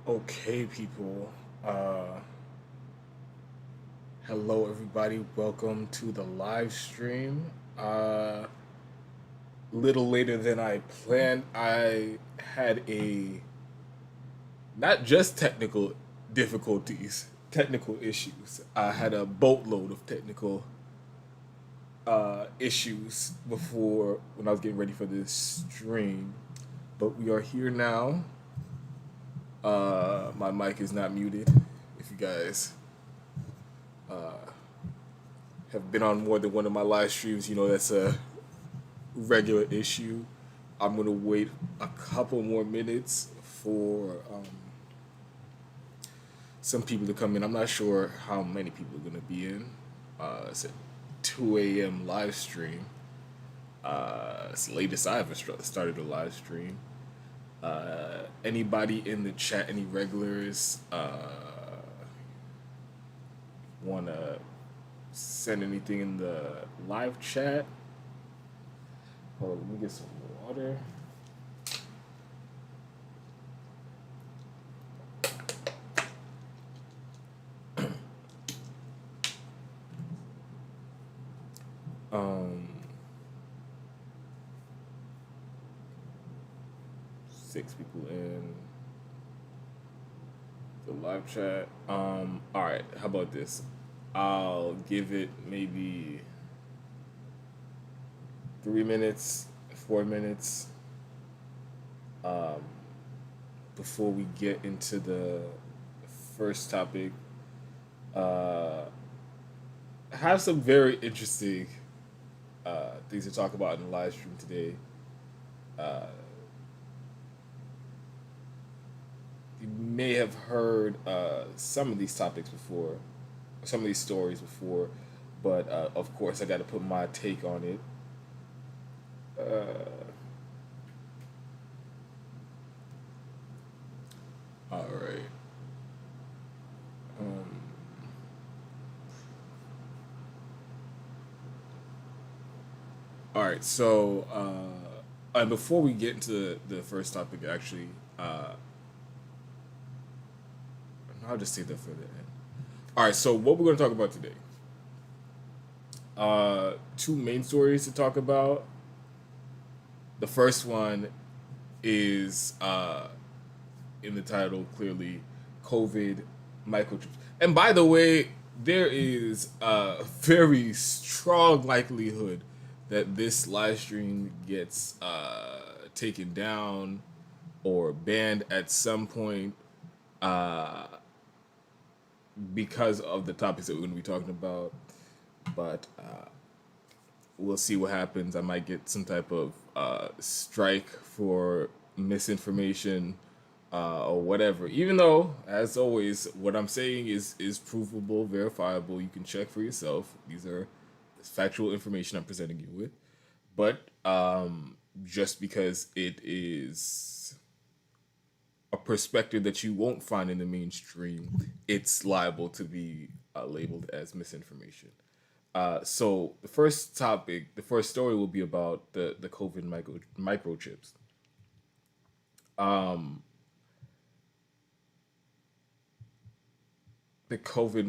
Okay, people. Hello, everybody. Welcome to the live stream. Little later than I planned. I had a not just technical issues. I had a boatload of technical issues before when I was getting ready for this stream. But we are here now. My mic is not muted. If you guys have been on more than one of my live streams, you know that's a regular issue. I'm gonna wait a couple more minutes for some people to come in. I'm not sure how many people are gonna be in. It's a 2 a.m. live stream. It's the latest I ever started a live stream. Anybody in the chat, any regulars, wanna send anything in the live chat? Hold on, let me get some water. Um, 6 people in the live chat. All right. How about this? I'll give it maybe 3 minutes, 4 minutes, um, before we get into the first topic. Uh, I have some very interesting things to talk about in the live stream today. Uh, you may have heard some of these topics before, some of these stories before, but of course I got to put my take on it. Uh, all right. Um, all right. So, and before we get into the first topic, actually, I'll just say that for the end. All right. So, what we're going to talk about today? Two main stories to talk about. The first one is in the title clearly COVID microchips. And by the way, there is a very strong likelihood that this live stream gets taken down or banned at some point uh, because of the topics that we're going to be talking about. But we'll see what happens. I might get some type of strike for misinformation or whatever. Even though, as always, what I'm saying is provable, verifiable. You can check for yourself. These are factual information I'm presenting you with. But just because it is a perspective that you won't find in the mainstream, it's liable to be labeled as misinformation. So the first story will be about the COVID microchips. Um, the COVID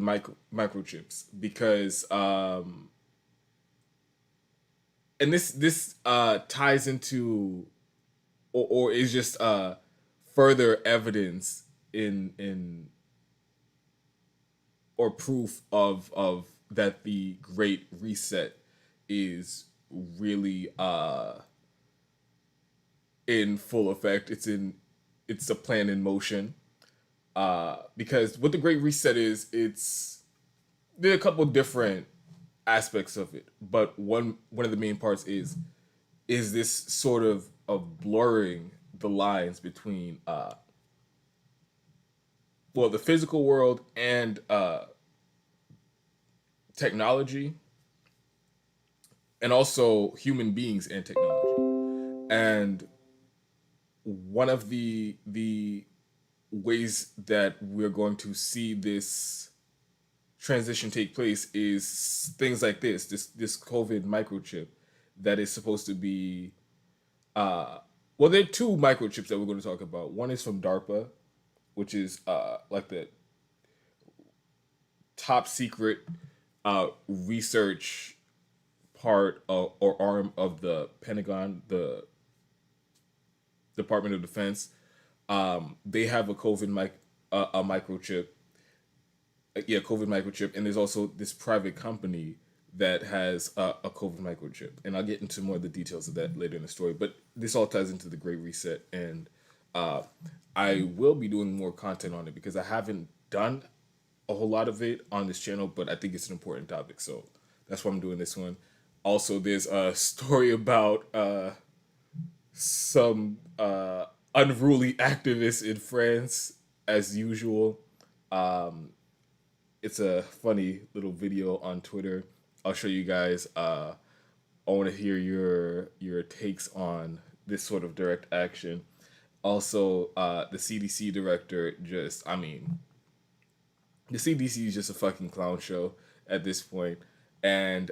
microchips because and this ties into or is just further evidence in or proof of that the Great Reset is really in full effect. It's a plan in motion. Because what the Great Reset is, there are a couple different aspects of it, but one of the main parts is this sort of blurring the lines between well the physical world and technology, and also human beings and technology. And one of the ways that we're going to see this transition take place is things like this COVID microchip that is supposed to be well, there are two microchips that we're going to talk about. One is from DARPA, which is like the top secret research part of, or arm of the Pentagon, the Department of Defense. They have a a microchip, yeah, COVID microchip, and there's also this private company that has a COVID microchip, and I'll get into more of the details of that later in the story. But this all ties into the Great Reset, and uh, I will be doing more content on it because I haven't done a whole lot of it on this channel, but I think it's an important topic, so that's why I'm doing this one. Also, there's a story about some unruly activists in France, as usual. Um, it's a funny little video on Twitter. I'll show you guys. I want to hear your takes on this sort of direct action. Also, the CDC director just, I mean, the CDC is just a fucking clown show at this point, and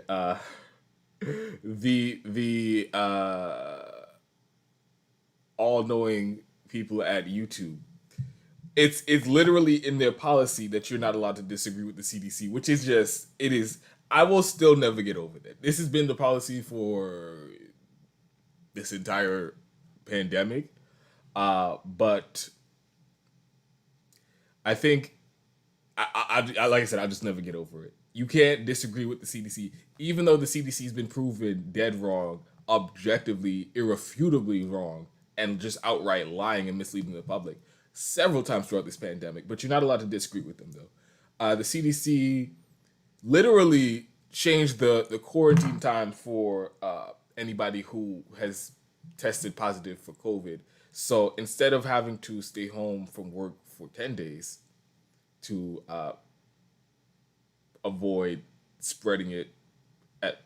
the all knowing people at YouTube, it's literally in their policy that you're not allowed to disagree with the CDC, which is just, it is. I will still never get over that. This has been the policy for this entire pandemic, but I think I like I said, I just never get over it. You can't disagree with the CDC, even though the CDC has been proven dead wrong, objectively, irrefutably wrong, and just outright lying and misleading the public several times throughout this pandemic. But you're not allowed to disagree with them, though. The CDC literally changed the quarantine time for anybody who has tested positive for COVID. So instead of having to stay home from work for 10 days to avoid spreading it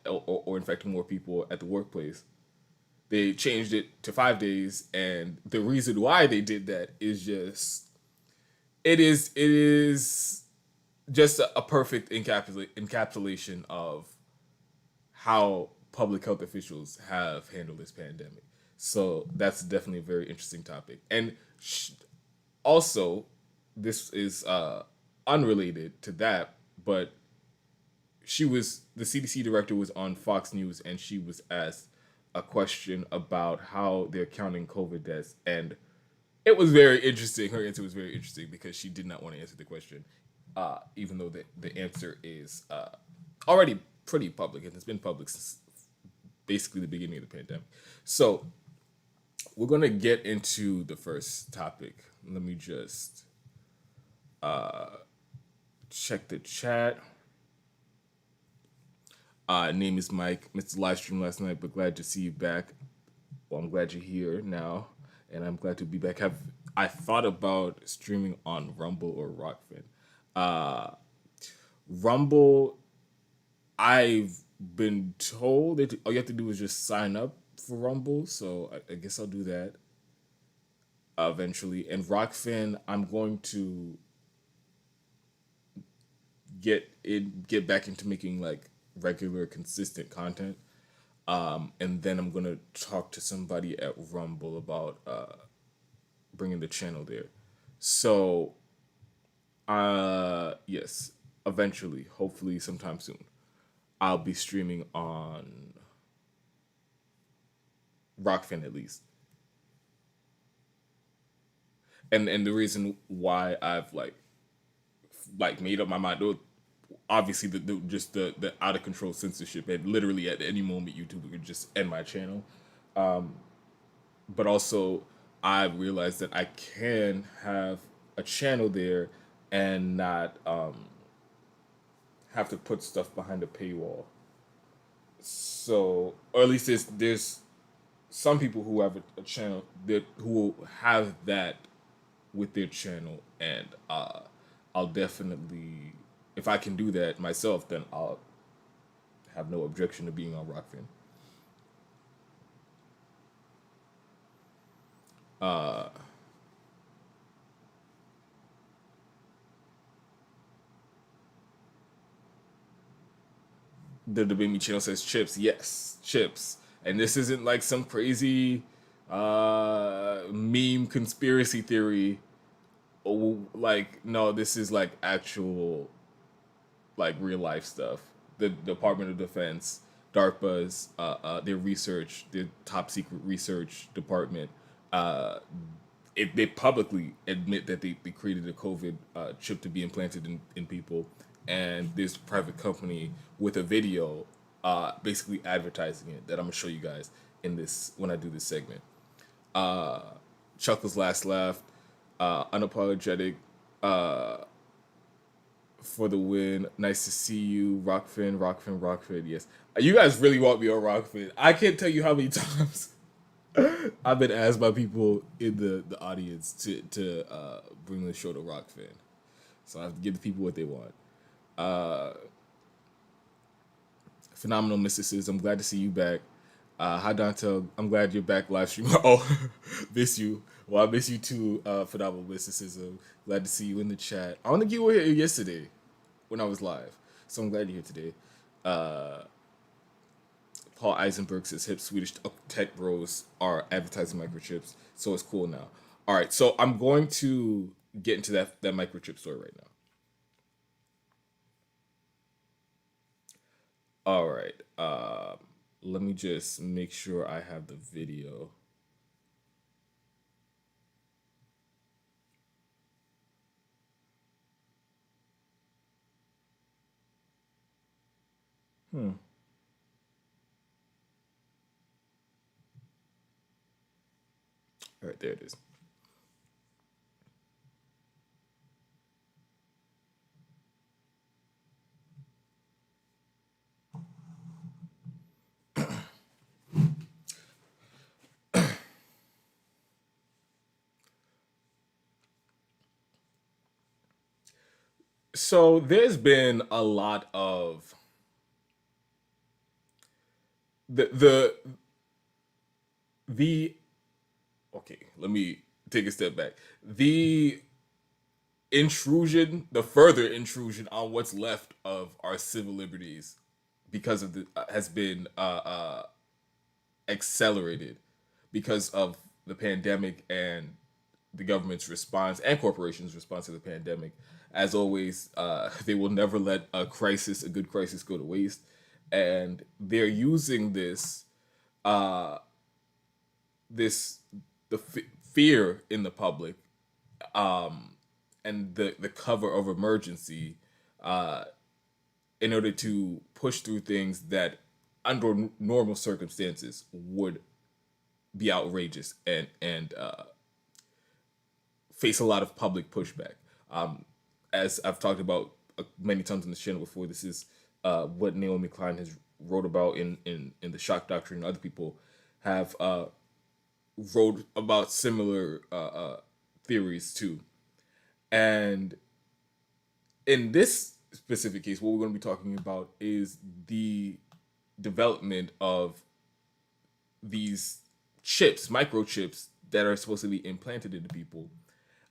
or infecting more people at the workplace, they changed it to 5 days. And the reason why they did that is just, it is just a perfect encapsulation of how public health officials have handled this pandemic. So that's definitely a very interesting topic. And also, this is unrelated to that, but the CDC director was on Fox News, and she was asked a question about how they're counting COVID deaths, and it was very interesting. Her answer was very interesting because she did not want to answer the question, even though the answer is already pretty public, and it's been public since basically the beginning of the pandemic. So we're going to get into the first topic. Let me just check the chat. Name is Mike. Missed the live stream last night, but glad to see you back. Well, I'm glad you're here now, and I'm glad to be back. I thought about streaming on Rumble or Rockfin? Rumble, I've been told that all you have to do is just sign up for Rumble, so I guess I'll do that eventually. And Rockfin, I'm going to get back into making like regular, consistent content. And then I'm gonna talk to somebody at Rumble about bringing the channel there. So, yes, eventually, hopefully, sometime soon, I'll be streaming on Rockfin at least. And the reason why I've like made up my mind, obviously the out of control censorship, and literally at any moment YouTube could just end my channel. But also I realized that I can have a channel there and not have to put stuff behind a paywall. So, or at least there's some people who have a channel that who will have that with their channel, and I'll definitely, if I can do that myself, then I'll have no objection to being on Rockfin. The Debate Me channel says chips. Yes, chips. And this isn't like some crazy meme conspiracy theory. oh, like no, this is like actual like real life stuff. The Department of Defense, DARPA's, their research, their top secret research department, uh, they publicly admit that they created a COVID chip to be implanted in people, and this private company with a video, basically advertising it that I'm gonna show you guys in this when I do this segment. Uh, Chuckles last laugh, unapologetic, uh, for the win. Nice to see you, Rockfin, Rockfin, Rockfin. Yes, you guys really want me on Rockfin. I can't tell you how many times I've been asked by people in the audience to bring the show to Rockfin. So I have to give the people what they want. Uh, Phenomenal mysticism. Glad to see you back. Hi Dante. I'm glad you're back live stream. Oh, miss you. Well, I miss you too. Phenomenal mysticism. Glad to see you in the chat. I don't think you were here yesterday when I was live, so I'm glad you're here today. Uh, Paul Eisenberg says hip Swedish tech bros are advertising microchips, so it's cool now. All right, so I'm going to get into that microchip story right now. All right, let me just make sure I have the video. Hmm. All right, there it is. So there's been a lot of the the okay. Let me take a step back. The intrusion, the further intrusion on what's left of our civil liberties, because of the has been accelerated because of the pandemic and the government's response and corporations' response to the pandemic. As always, they will never let a good crisis, go to waste, and they're using uh, this fear in the public, um, and the cover of emergency, uh, in order to push through things that under normal circumstances would be outrageous and face a lot of public pushback. Um, as I've talked about many times on this channel before, this is what Naomi Klein has wrote about in the shock doctrine. Other people have wrote about similar theories too. And in this specific case, what we're going to be talking about is the development of these chips, microchips that are supposed to be implanted into people.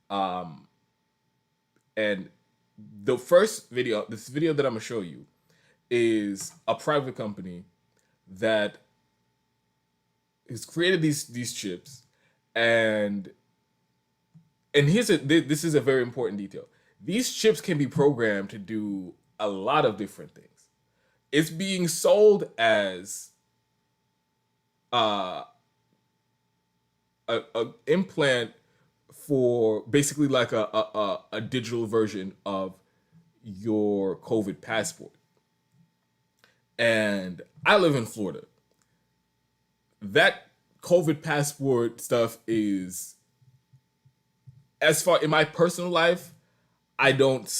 Um, and the first video, this video that I'm gonna show you, is a private company that has created these chips, and this is a very important detail. These chips can be programmed to do a lot of different things. It's being sold as uh, a implant for basically like a digital version of your COVID passport. And I live in Florida. That COVID passport stuff is, as far in my personal life, I don't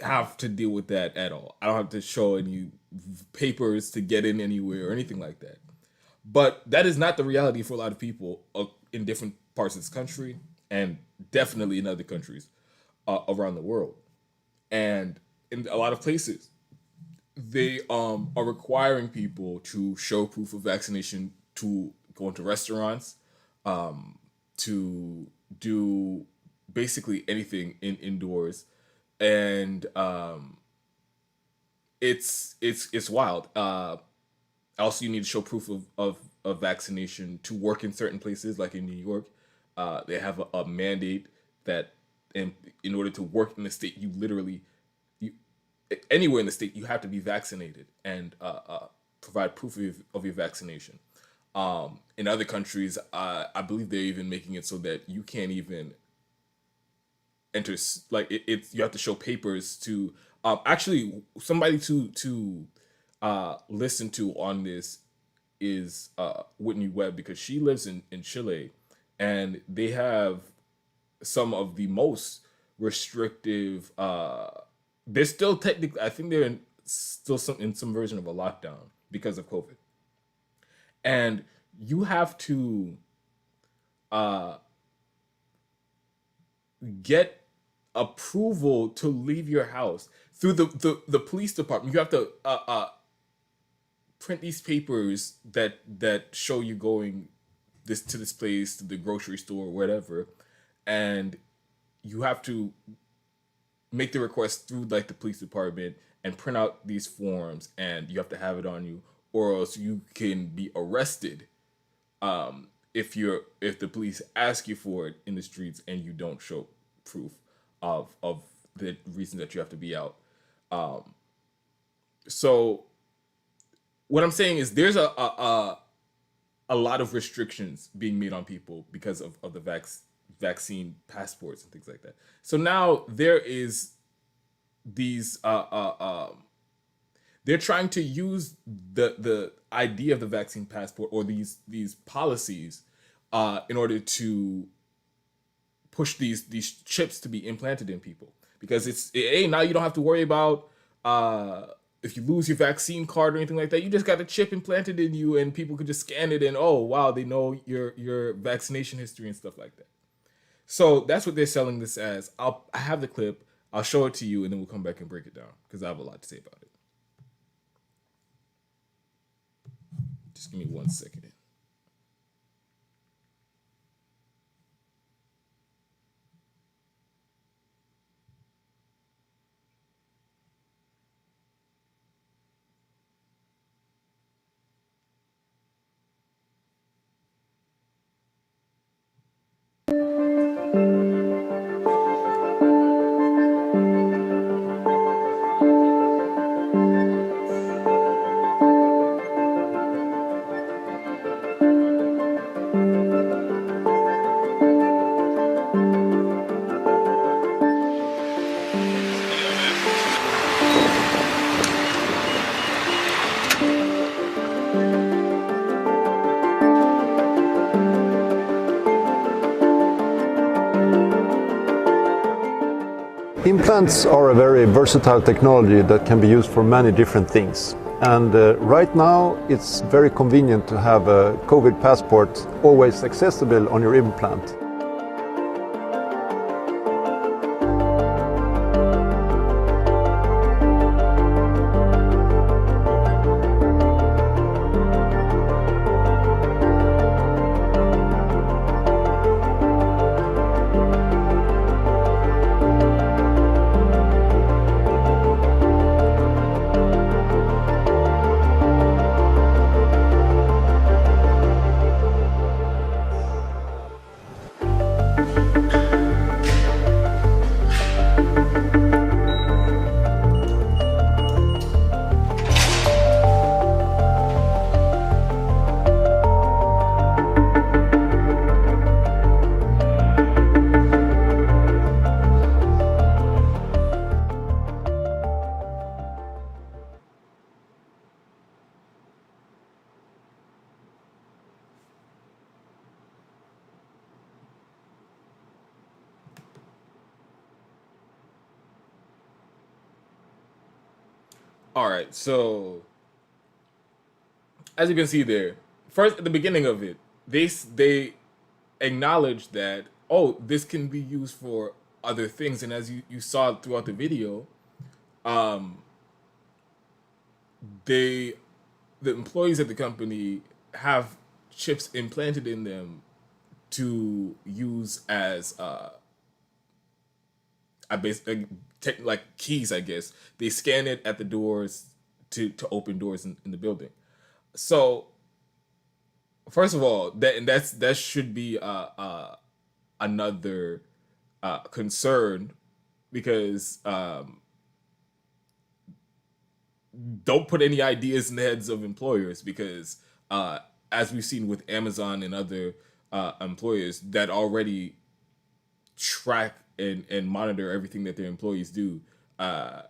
have to deal with that at all. I don't have to show any papers to get in anywhere or anything like that. But that is not the reality for a lot of people in different parts of this country and definitely in other countries around the world. And in a lot of places, they are requiring people to show proof of vaccination to go into restaurants, to do basically anything indoors, and it's wild. Also, you need to show proof of vaccination to work in certain places, like in New York. They have a mandate that and in order to work in the state, you literally you anywhere in the state you have to be vaccinated and provide proof of your vaccination. In other countries, I believe they're even making it so that you can't even enter like it's you have to show papers to actually somebody to listen to on this is Whitney Webb, because she lives in Chile, and they have some of the most restrictive they're still technically, I think they're still in some version of a lockdown because of COVID. And you have to uh get approval to leave your house through the police department. You have to print these papers that show you going this place, to the grocery store, whatever, and you have to make the request through like the police department and print out these forms, and you have to have it on you, or else you can be arrested if the police ask you for it in the streets and you don't show proof of the reason that you have to be out. So what I'm saying is there's a lot of restrictions being made on people because of the vaccine passports and things like that. So now there is these they're trying to use the idea of the vaccine passport, or these policies in order to push these chips to be implanted in people, because now you don't have to worry about if you lose your vaccine card or anything like that. You just got a chip implanted in you, and people could just scan it, and oh wow, they know your vaccination history and stuff like that. So that's what they're selling this as. I have the clip. I'll show it to you, and then we'll come back and break it down because I have a lot to say about it. Just give me 1 second. Implants are a very versatile technology that can be used for many different things. And right now it's very convenient to have a COVID passport always accessible on your implant. All right, so as you can see there, first at the beginning of it, they acknowledge that, oh, this can be used for other things, and as you saw throughout the video, um, they the employees at the company have chips implanted in them to use as I basically like keys, I guess. They scan it at the doors to open doors in the building. So first of all, that should be another concerned because don't put any ideas in the heads of employers because as we've seen with Amazon and other employers that already track and monitor everything that their employees do, uh,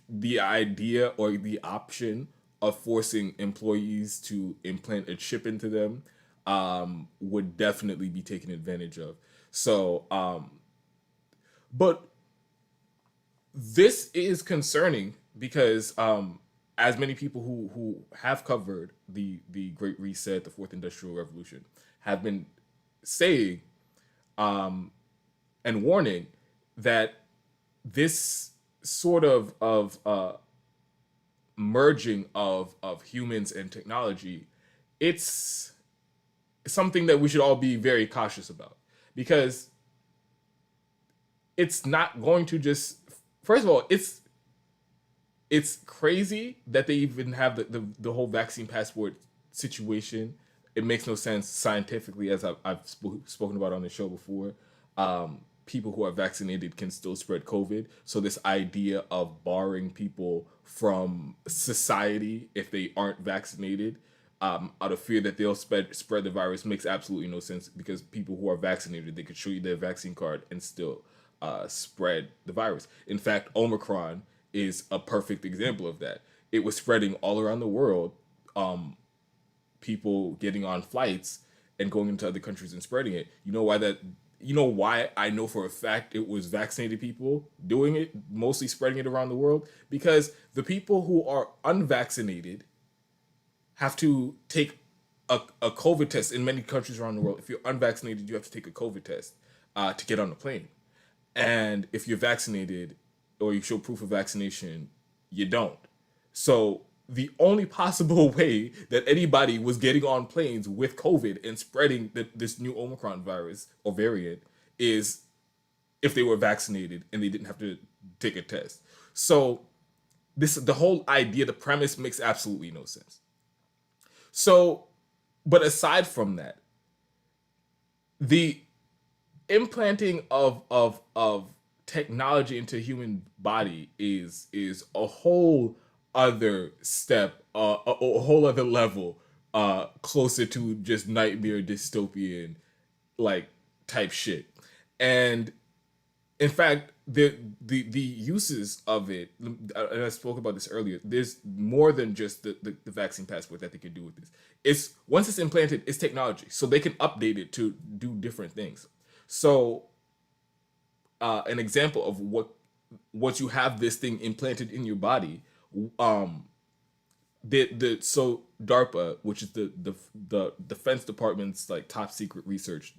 the idea or the option of forcing employees to implant a chip into them would definitely be taken advantage of. So, but this is concerning because as many people who have covered the Great Reset, the Fourth Industrial Revolution, have been saying and warning that this sort of merging of humans and technology, it's something that we should all be very cautious about because it's not going to just, first of all, it's crazy that they even have the whole vaccine passport situation. It makes no sense scientifically, as I've spoken about on the show before. People who are vaccinated can still spread COVID. So this idea of barring people from society if they aren't vaccinated, out of fear that they'll spread the virus, makes absolutely no sense because people who are vaccinated, they could show you their vaccine card and still spread the virus. In fact, Omicron is a perfect example of that. It was spreading all around the world. People getting on flights and going into other countries and spreading it. You know why that? You know why I know for a fact it was vaccinated people doing it, mostly spreading it around the world? Because the people who are unvaccinated have to take a COVID test in many countries around the world. If you're unvaccinated, you have to take a COVID test to get on the plane. And if you're vaccinated or you show proof of vaccination, you don't. So the only possible way that anybody was getting on planes with COVID and spreading this new Omicron virus or variant is if they were vaccinated and they didn't have to take a test. So the whole idea, the premise makes absolutely no sense. So, but aside from that, the implanting of technology into a human body is a whole other step, a whole other level, closer to just nightmare dystopian like type shit. And in fact, the uses of it, and I spoke about this earlier, there's more than just the vaccine passport that they can do with this. It's once it's implanted, it's technology. So they can update it to do different things. So an example of what once you have this thing implanted in your body, so DARPA, which is the Defense Department's like top secret research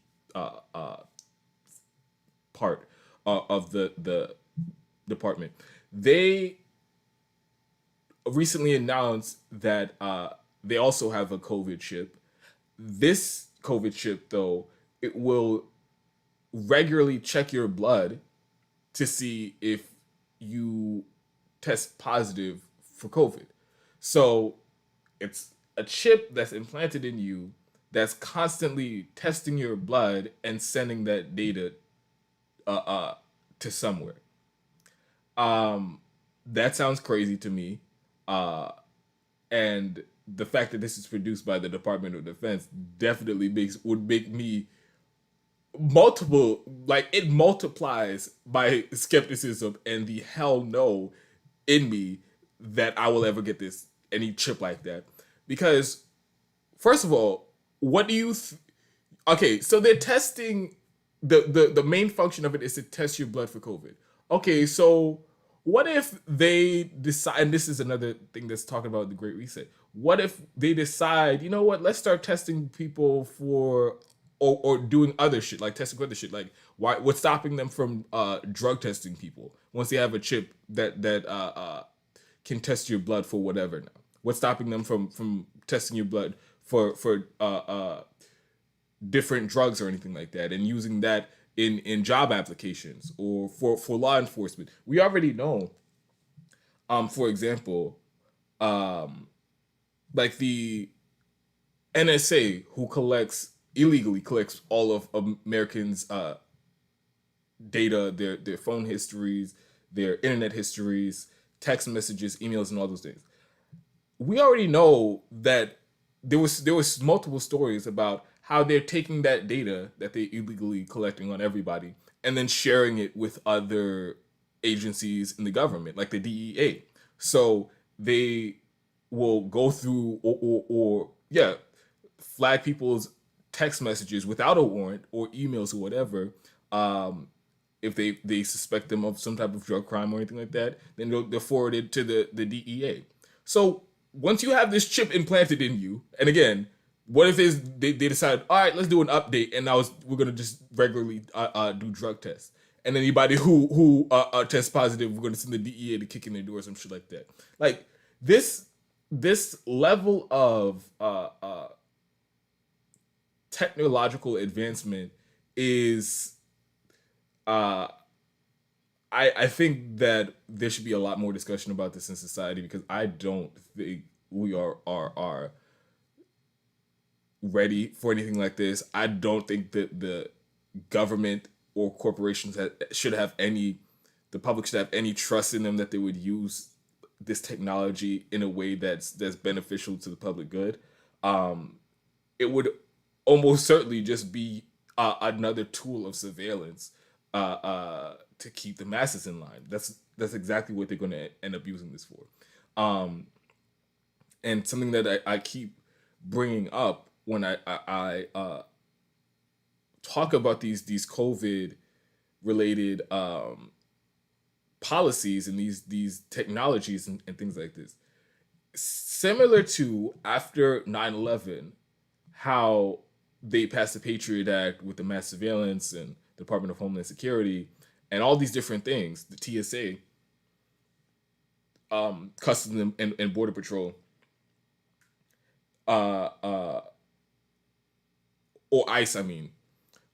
part of the department, they recently announced that they also have a COVID chip. This COVID chip, though, it will regularly check your blood to see if you test positive for COVID. So it's a chip that's implanted in you that's constantly testing your blood and sending that data to somewhere. That sounds crazy to me. And the fact that this is produced by the Department of Defense definitely would make me multiple, like it multiplies my skepticism and the hell no in me that I will ever get this any chip like that. Because first of all, what do you okay, so they're testing the main function of it is to test your blood for COVID. Okay, so what if they decide, and this is another thing that's talking about the Great Reset. What if they decide, you know what, let's start testing people for or doing other shit, like testing for other shit. Like what's stopping them from drug testing people once they have a chip that can test your blood for whatever now? What's stopping them from testing your blood for different drugs or anything like that, and using that in job applications or for law enforcement? We already know, for example, like the NSA, who illegally collects all of Americans' data, their phone histories, their internet histories, text messages, emails, and all those things. We already know that there was multiple stories about how they're taking that data that they illegally collecting on everybody and then sharing it with other agencies in the government, like the DEA. So they will go through or yeah, flag people's text messages without a warrant or emails or whatever. If they suspect them of some type of drug crime or anything like that, then they'll forward it to the DEA. So once you have this chip implanted in you, and again, what if they decide, all right, let's do an update, and now we're gonna just regularly do drug tests, and anybody who tests positive, we're gonna send the DEA to kick in their door or some shit like that. Like this level of technological advancement is uh I think that there should be a lot more discussion about this in society because I don't think we are ready for anything like this. I don't think that the government or corporations should have any, the public should have any trust in them that they would use this technology in a way that's beneficial to the public good. It would almost certainly just be another tool of surveillance to keep the masses in line. That's exactly what they're going to end up using this for. Um, and something that I keep bringing up when I talk about these COVID related policies and these technologies and things like this, similar to after 9/11, how they passed the Patriot Act with the mass surveillance and Department of Homeland Security and all these different things, the TSA, Customs and Border Patrol, uh, uh, or ICE, I mean,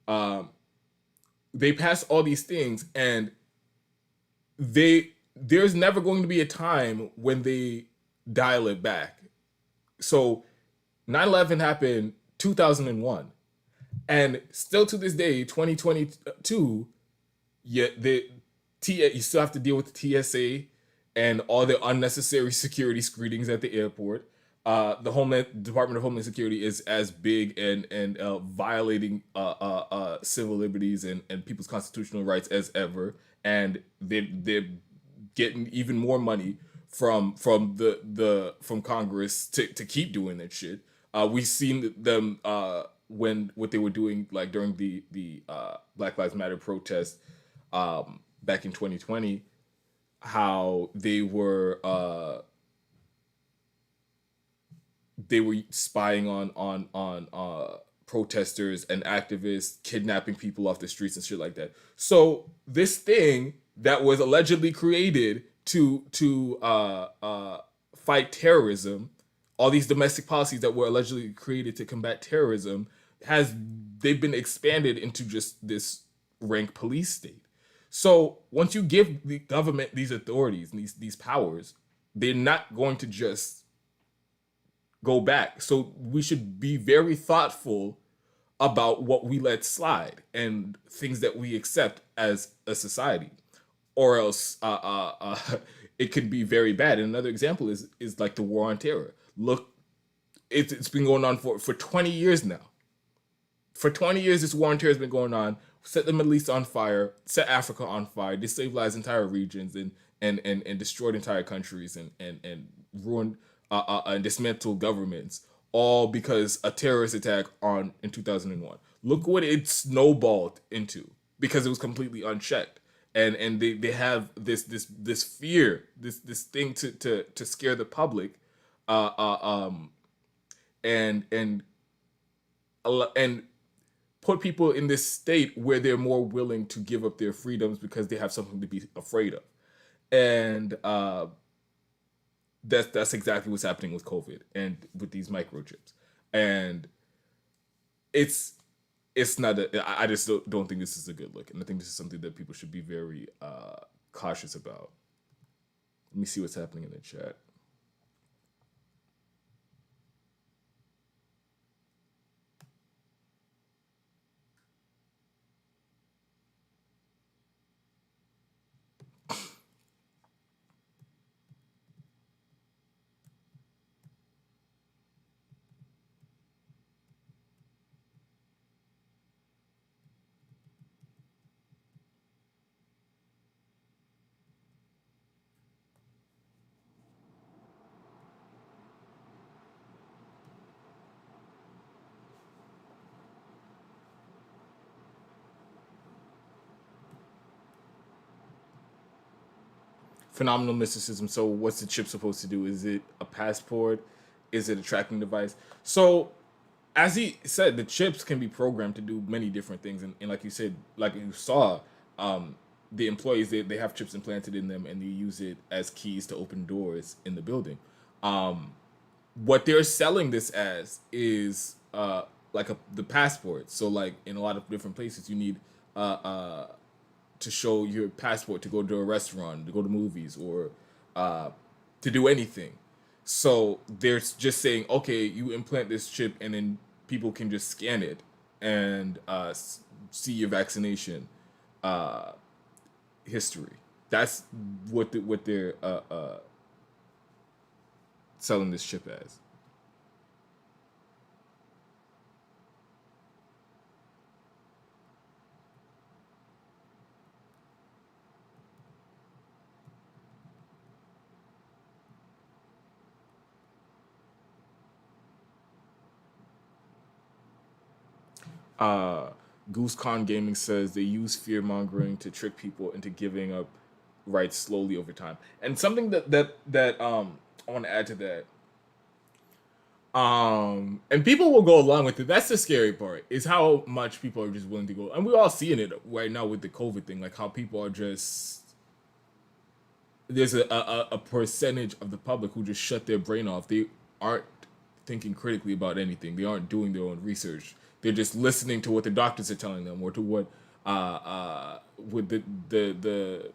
um, they passed all these things, and there's never going to be a time when they dial it back. So 9/11 happened 2001, and still to this day, 2022, yet you still have to deal with the TSA and all the unnecessary security screenings at the airport. The Homeland Department of Homeland Security is as big and violating civil liberties and people's constitutional rights as ever, and they're getting even more money from Congress to keep doing that shit. We've seen them when what they were doing like during the Black Lives Matter protest back in 2020, how they were spying on protesters and activists, kidnapping people off the streets and shit like that. So this thing that was allegedly created to fight terrorism, all these domestic policies that were allegedly created to combat terrorism, they've been expanded into just this rank police state. So once you give the government these authorities and these powers, they're not going to just go back. So we should be very thoughtful about what we let slide and things that we accept as a society, or else it could be very bad. And another example is like the war on terror. Look, it's been going on for 20 years now. For 20 years, this war on terror has been going on. Set the Middle East on fire, set Africa on fire, destabilized entire regions, and destroyed entire countries, and ruined and dismantled governments, all because a terrorist attack in 2001. Look what it snowballed into because it was completely unchecked, and they have this fear, this thing to scare the public, and put people in this state where they're more willing to give up their freedoms because they have something to be afraid of. And that's exactly what's happening with COVID and with these microchips. And it's not I just don't think this is a good look, and I think this is something that people should be very cautious about. Let me see what's happening in the chat. phenomenal mysticism. So what's the chip supposed to do? Is it a passport? Is it a tracking device? So as he said, the chips can be programmed to do many different things, and like you said, like you saw, the employees they have chips implanted in them, and they use it as keys to open doors in the building. What they're selling this as is like the passport. So like in a lot of different places, you need to show your passport to go to a restaurant, to go to movies, or to do anything. So they're just saying, okay, you implant this chip, and then people can just scan it and see your vaccination history. That's what they're selling this chip as. Uh, GooseCon Gaming says they use fear mongering to trick people into giving up rights slowly over time. And something that I want to add to that, and people will go along with it. That's the scary part, is how much people are just willing to go. And we're all seeing it right now with the COVID thing, like how people are just, there's a percentage of the public who just shut their brain off. They aren't thinking critically about anything. They aren't doing their own research. They're just listening to what the doctors are telling them, or to what with the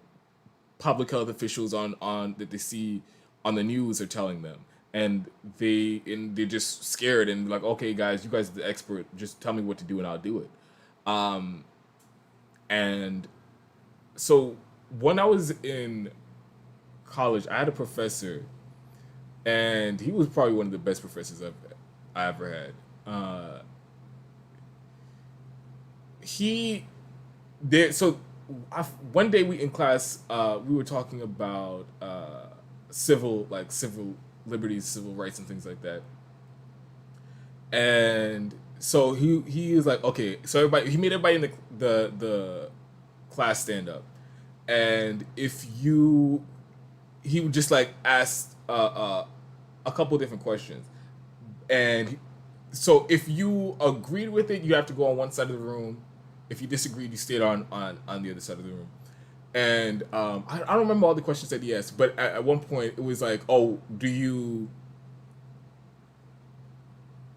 public health officials on that they see on the news are telling them. And they're just scared and like, okay, guys, you guys are the expert. Just tell me what to do and I'll do it. And so when I was in college, I had a professor, and he was probably one of the best professors I ever had. He did so. One day we in class, we were talking about civil liberties, civil rights, and things like that. And so he was like, okay, so everybody, he made everybody in the class stand up, and if you, he would just like ask a couple different questions, and so if you agreed with it, you have to go on one side of the room. If you disagreed, you stayed on the other side of the room. And I don't remember all the questions that he asked, but at one point it was like, oh, do you?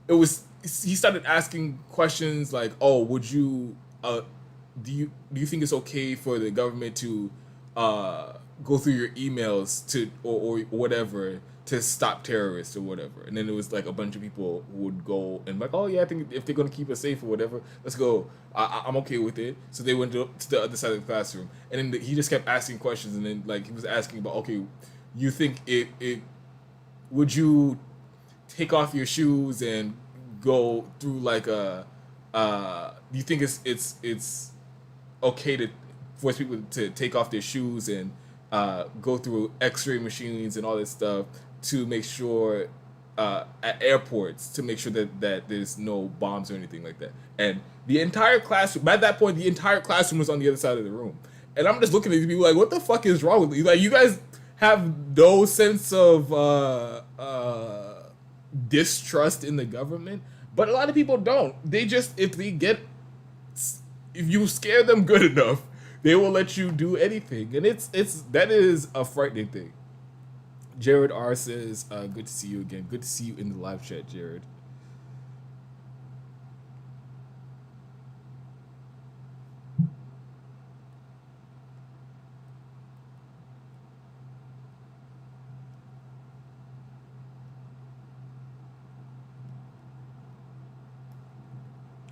It was, he started asking questions like, oh, would you? Do you think it's okay for the government to go through your emails to or whatever to stop terrorists or whatever? And then it was like a bunch of people who would go and like, oh yeah, I think if they're gonna keep us safe or whatever, let's go. I'm okay with it. So they went to the other side of the classroom, and then he just kept asking questions, and then like he was asking about, okay, you think it would you take off your shoes and go through like do you think it's okay to force people to take off their shoes and go through x-ray machines and all this stuff to make sure at airports to make sure that there's no bombs or anything like that? And the entire classroom, at that point, the entire classroom was on the other side of the room. And I'm just looking at these people like, what the fuck is wrong with you? Like, you guys have no sense of distrust in the government. But a lot of people don't. They just, if you scare them good enough, they will let you do anything. And that is a frightening thing. Jared R says, good to see you again. Good to see you in the live chat, Jared.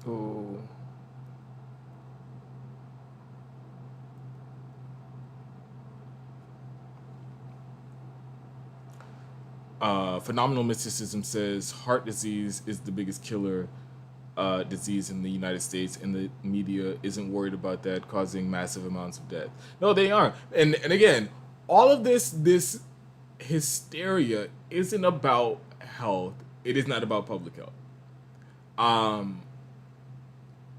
Oh. Phenomenal Mysticism says heart disease is the biggest killer disease in the United States, and the media isn't worried about that causing massive amounts of death. No, they aren't. And again, all of this hysteria isn't about health. It is not about public health.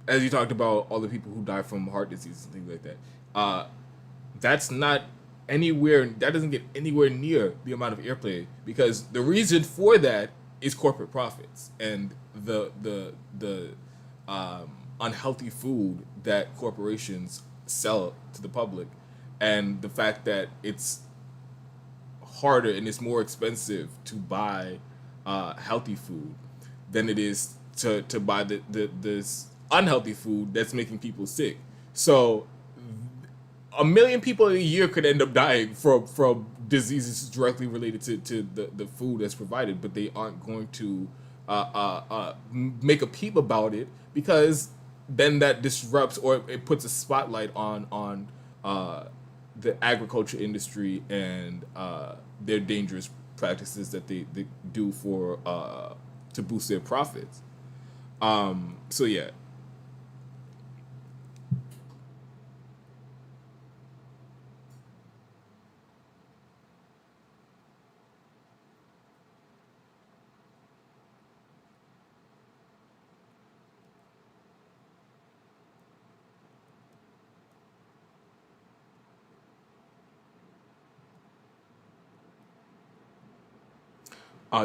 As you talked about all the people who die from heart disease and things like that. That's not anywhere near the amount of airplay, because the reason for that is corporate profits and the unhealthy food that corporations sell to the public, and the fact that it's harder and it's more expensive to buy healthy food than it is to buy this unhealthy food that's making people sick. So a million people a year could end up dying from diseases directly related to the food that's provided, but they aren't going to make a peep about it, because then that disrupts, or it puts a spotlight on the agriculture industry and their dangerous practices that they do for to boost their profits. So yeah.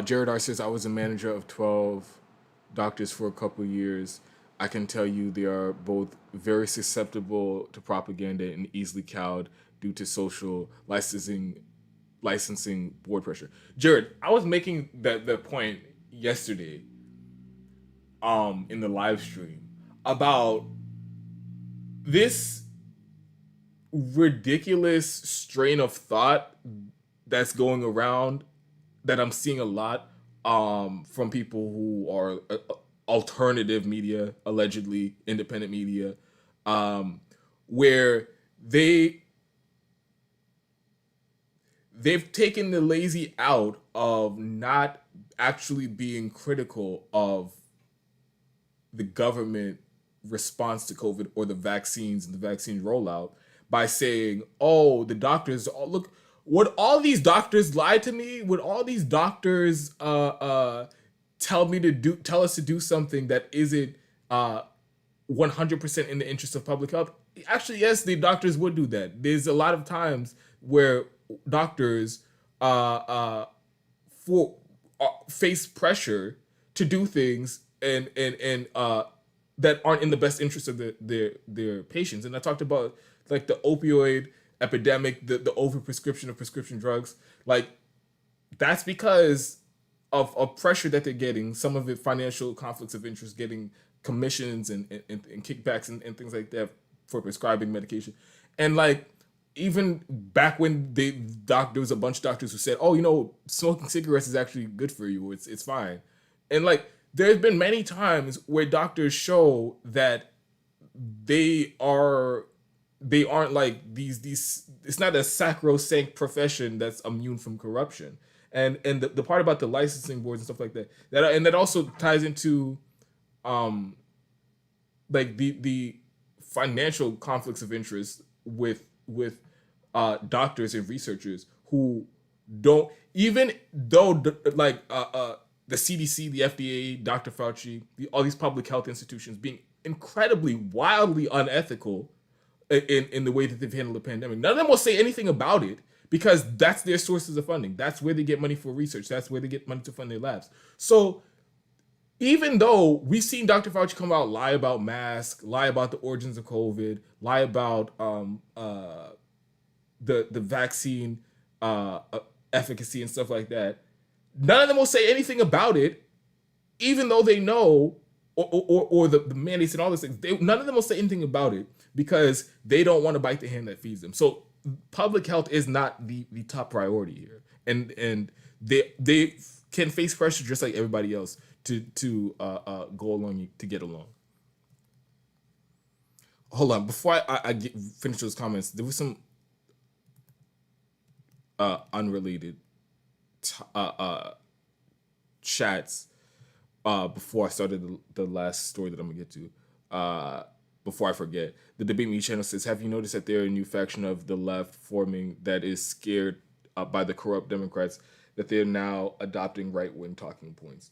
Jared R says, I was a manager of 12 doctors for a couple years. I can tell you they are both very susceptible to propaganda and easily cowed due to social licensing board pressure. Jared, I was making the point yesterday in the live stream about this ridiculous strain of thought that's going around, that I'm seeing a lot from people who are alternative media, allegedly independent media, where they've taken the lazy out of not actually being critical of the government response to COVID or the vaccines and the vaccine rollout, by saying, "Oh, the doctors, oh, look, would all these doctors lie to me? Would all these doctors tell us to do something that isn't 100% in the interest of public health?" Actually, yes, the doctors would do that. There's a lot of times where doctors for face pressure to do things and that aren't in the best interest of their patients. And I talked about like the opioid epidemic, the overprescription of prescription drugs. Like, that's because of pressure that they're getting. Some of it financial conflicts of interest, getting commissions and kickbacks and things like that for prescribing medication. And like, even back when there was a bunch of doctors who said, "Oh, smoking cigarettes is actually good for you. It's fine." And like, there's been many times where doctors show that they aren't like these. It's not a sacrosanct profession that's immune from corruption. And the part about the licensing boards and stuff like that also ties into like the financial conflicts of interest with doctors and researchers who don't, even though the CDC, the FDA, Dr. Fauci, all these public health institutions being incredibly wildly unethical in the way that they've handled the pandemic. None of them will say anything about it, because that's their sources of funding. That's where they get money for research. That's where they get money to fund their labs. So even though we've seen Dr. Fauci come out, lie about masks, lie about the origins of COVID, lie about the vaccine efficacy and stuff like that, none of them will say anything about it, even though they know, or the mandates and all those things. None of them will say anything about it because they don't want to bite the hand that feeds them. So public health is not the top priority here, and they can face pressure just like everybody else to go along, to get along. Hold on, before I finish those comments, there was some unrelated chats before I started the last story that I'm gonna get to. Before I forget, the Debate Me channel says, "Have you noticed that there are a new faction of the left forming that is scared by the corrupt Democrats, that they're now adopting right-wing talking points?"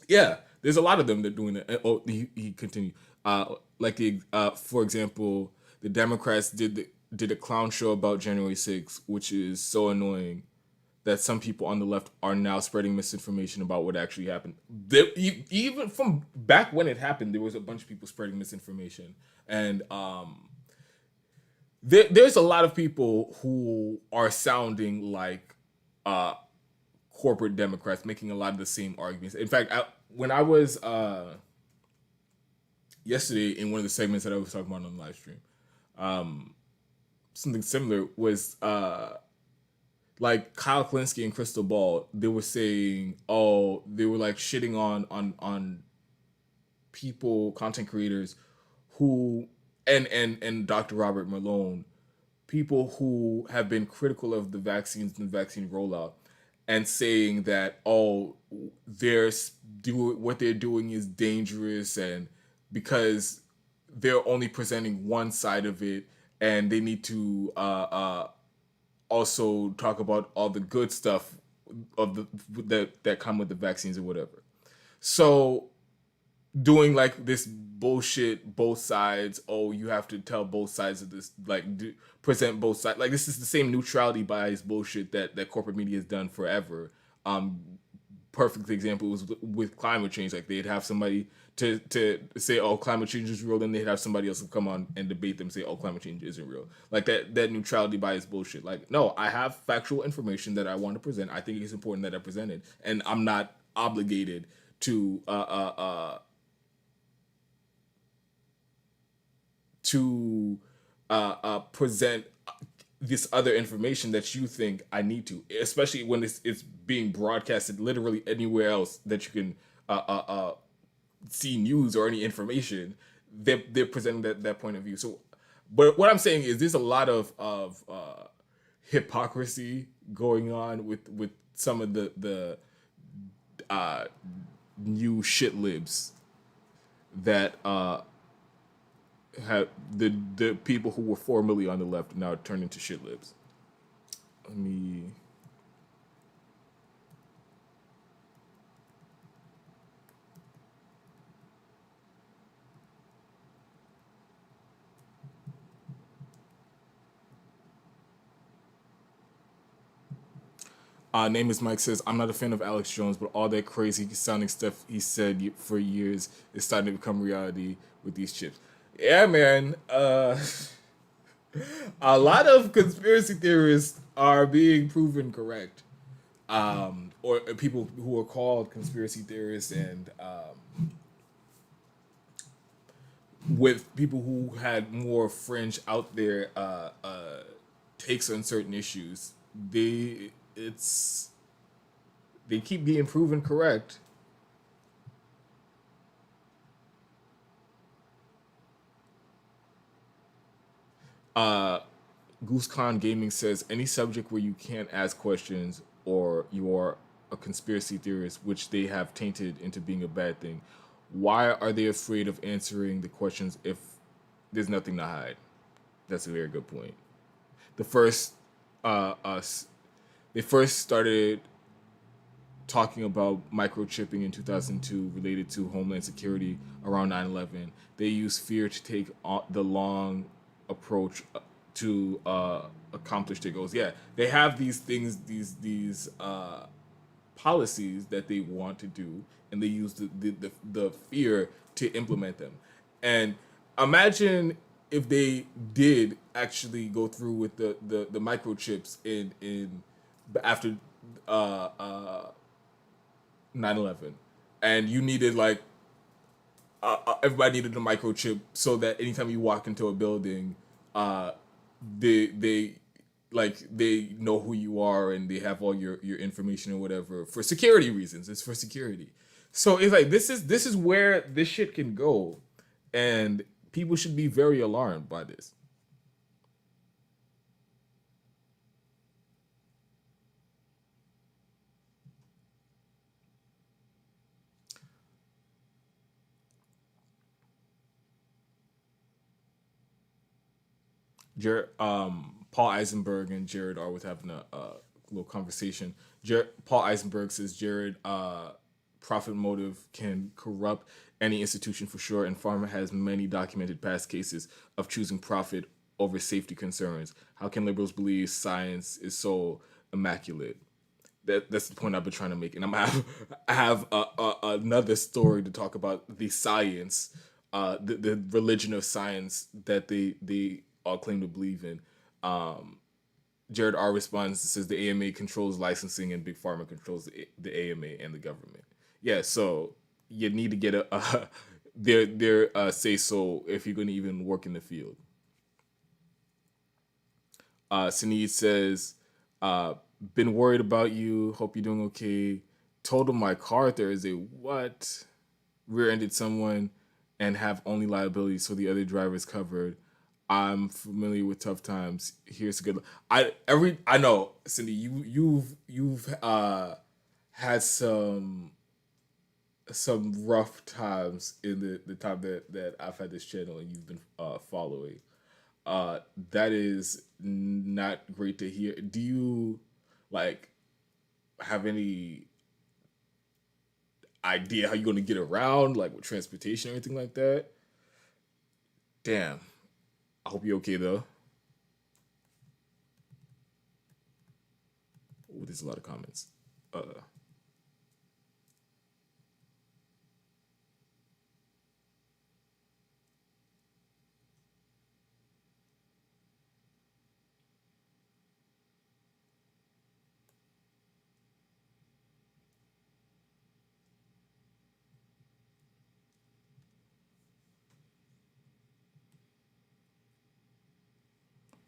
Yeah, there's a lot of them that are doing that. Oh, he continued. For example, the Democrats did did a clown show about January 6th, which is so annoying that some people on the left are now spreading misinformation about what actually happened. Even from back when it happened, there was a bunch of people spreading misinformation, and there's a lot of people who are sounding like uh, corporate Democrats, making a lot of the same arguments. In fact, when I was yesterday in one of the segments that I was talking about on the live stream, something similar was like Kyle Klinsky and Crystal Ball. They were saying, oh, they were like shitting on people, content creators who and Dr. Robert Malone, people who have been critical of the vaccines and the vaccine rollout, and saying that, oh, what they're doing is dangerous, and because they're only presenting one side of it, and they need to also talk about all the good stuff of that come with the vaccines or whatever. So doing like this bullshit, both sides. Oh, you have to tell both sides of this, like present both sides. Like this is the same neutrality bias bullshit that corporate media has done forever. Perfect example was with climate change. Like they'd have somebody to say, oh, climate change is real, then they'd have somebody else come on and debate them, say, oh, climate change isn't real. Like that neutrality bias bullshit. Like, no, I have factual information that I want to present. I think it's important that I present it, and I'm not obligated to present this other information that you think I need to, especially when it's being broadcasted literally anywhere else that you can see news or any information. They're presenting that point of view. So, but what I'm saying is there's a lot of hypocrisy going on with some of the new shit libs that have the people who were formerly on the left now turned into shit libs. Let me. Name is Mike says, I'm not a fan of Alex Jones, but all that crazy sounding stuff he said for years is starting to become reality with these chips. Yeah, man. A lot of conspiracy theorists are being proven correct. Or people who are called conspiracy theorists, and with people who had more fringe out there takes on certain issues, they keep being proven correct. Uh, Goose Khan Gaming says any subject where you can't ask questions or you are a conspiracy theorist, which they have tainted into being a bad thing. Why are they afraid of answering the questions if there's nothing to hide? That's a very good point. The first, us, they first started talking about microchipping in 2002 related to Homeland Security around 9/11. They used fear to take the long approach to accomplish their goals. Yeah, they have these things, these policies that they want to do, and they use the fear to implement them. And imagine if they did actually go through with the microchips in after uh, uh, 9/11, and you needed like everybody needed a microchip so that anytime you walk into a building, uh, they like they know who you are and they have all your information or whatever for security reasons. It's for security. So it's like this is where this shit can go, and people should be very alarmed by this. Paul Eisenberg and Jared are with having a little conversation. Paul Eisenberg says Jared, profit motive can corrupt any institution for sure, and pharma has many documented past cases of choosing profit over safety concerns. How can liberals believe science is so immaculate? That's the point I've been trying to make, and I have another story to talk about the science, the religion of science that they all claim to believe in. Jared R responds, says the AMA controls licensing and Big Pharma controls the AMA and the government. Yeah, so you need to get their say so if you're going to even work in the field. Sinead says, been worried about you. Hope you're doing okay. Totaled my car Thursday. What? Rear-ended someone and have only liability, so the other driver is covered. I'm familiar with tough times. Here's a good. I know, Cindy. You've had some rough times in the time that I've had this channel and you've been following. That is not great to hear. Do you like have any idea how you're going to get around, like with transportation or anything like that? Damn. I hope you're okay though. Ooh, there's a lot of comments.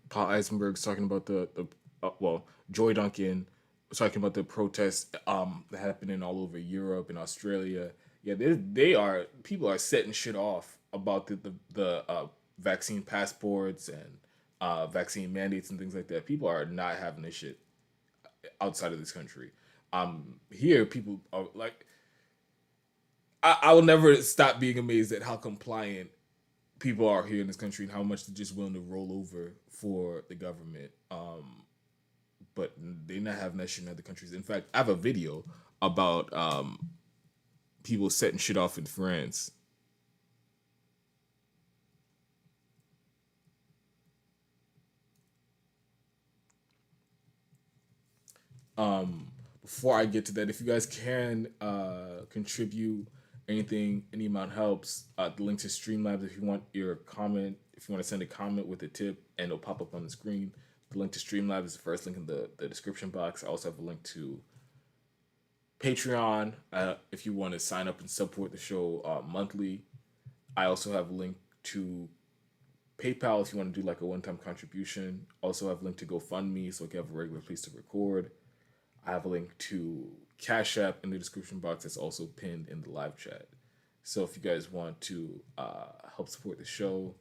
Paul Eisenberg's talking about the Joy Duncan was talking about the protests that happening all over Europe and Australia. Yeah, they are people are setting shit off about the vaccine passports and vaccine mandates and things like that. People are not having this shit outside of this country. Here people are like, I will never stop being amazed at how compliant people are here in this country and how much they're just willing to roll over for the government. But they're not having that shit in other countries. In fact, I have a video about people setting shit off in France. Before I get to that, if you guys can contribute anything, any amount helps. The link to Streamlabs if you want your comment, if you want to send a comment with a tip, and it'll pop up on the screen. The link to Streamlabs is the first link in the description box. I also have a link to Patreon if you want to sign up and support the show monthly. I also have a link to PayPal if you want to do like a one-time contribution. Also have a link to GoFundMe so I can have a regular place to record. I have a link to Cash App in the description box that's also pinned in the live chat. So if you guys want to help support the show,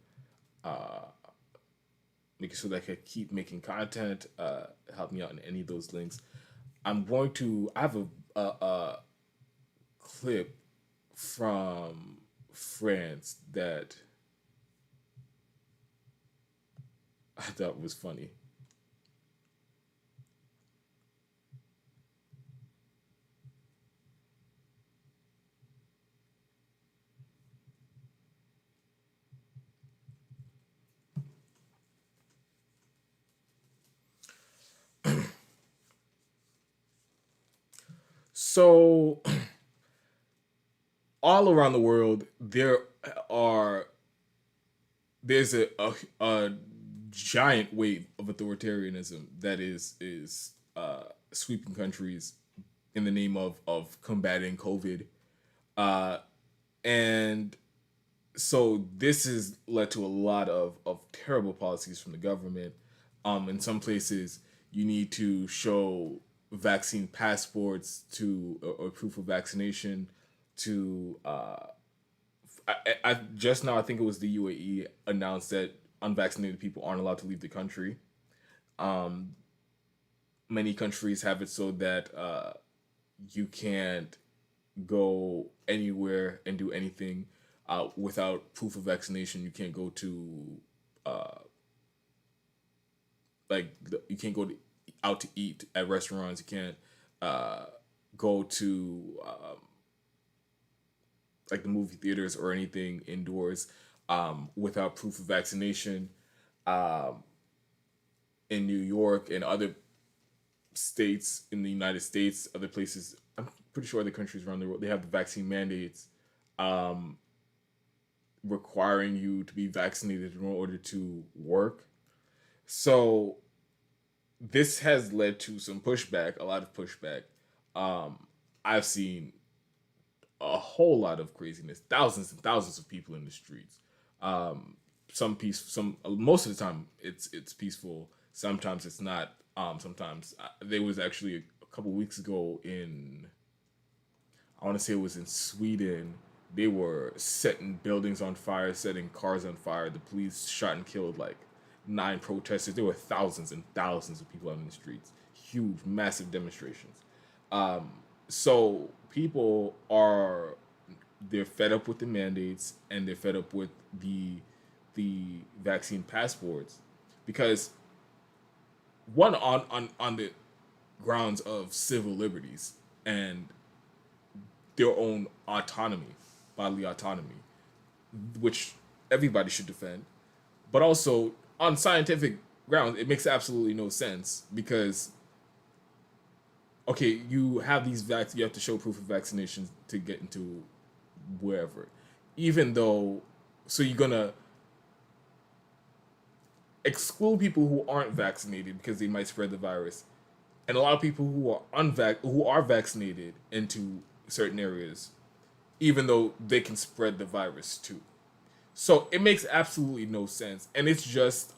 making sure that I can keep making content, help me out in any of those links. I have a clip from France that I thought was funny. So all around the world are there's a giant wave of authoritarianism that is sweeping countries in the name of combating COVID, uh, and so this has led to a lot of terrible policies from the government. In some places, you need to show vaccine passports to or proof of vaccination to I just now I think it was the UAE announced that unvaccinated people aren't allowed to leave the country. Um, Many countries have it so that you can't go anywhere and do anything without proof of vaccination. You can't go to uh, you can't go out to eat at restaurants. You can't uh, go to like the movie theaters or anything indoors without proof of vaccination. um, in New York and other states in the United States, other places. I'm pretty sure other countries around the world they have the vaccine mandates, um, requiring you to be vaccinated in order to work. So this has led to some pushback, a lot of pushback. I've seen a whole lot of craziness, thousands and thousands of people in the streets. Um, some most of the time it's peaceful. Sometimes it's not. Sometimes there was actually a couple weeks ago in I want to say it was in Sweden. They were setting buildings on fire, setting cars on fire. The police shot and killed like 9 protesters. There were thousands and thousands of people out in the streets. Huge, massive demonstrations. Um, so people are they're fed up with the mandates and they're fed up with the vaccine passports because one on the grounds of civil liberties and their own autonomy, bodily autonomy, which everybody should defend. But also on scientific grounds, it makes absolutely no sense because okay, you have you have to show proof of vaccinations to get into wherever, even though so you're gonna exclude people who aren't vaccinated because they might spread the virus, and a lot of people who are vaccinated into certain areas, even though they can spread the virus too. So it makes absolutely no sense, and it's just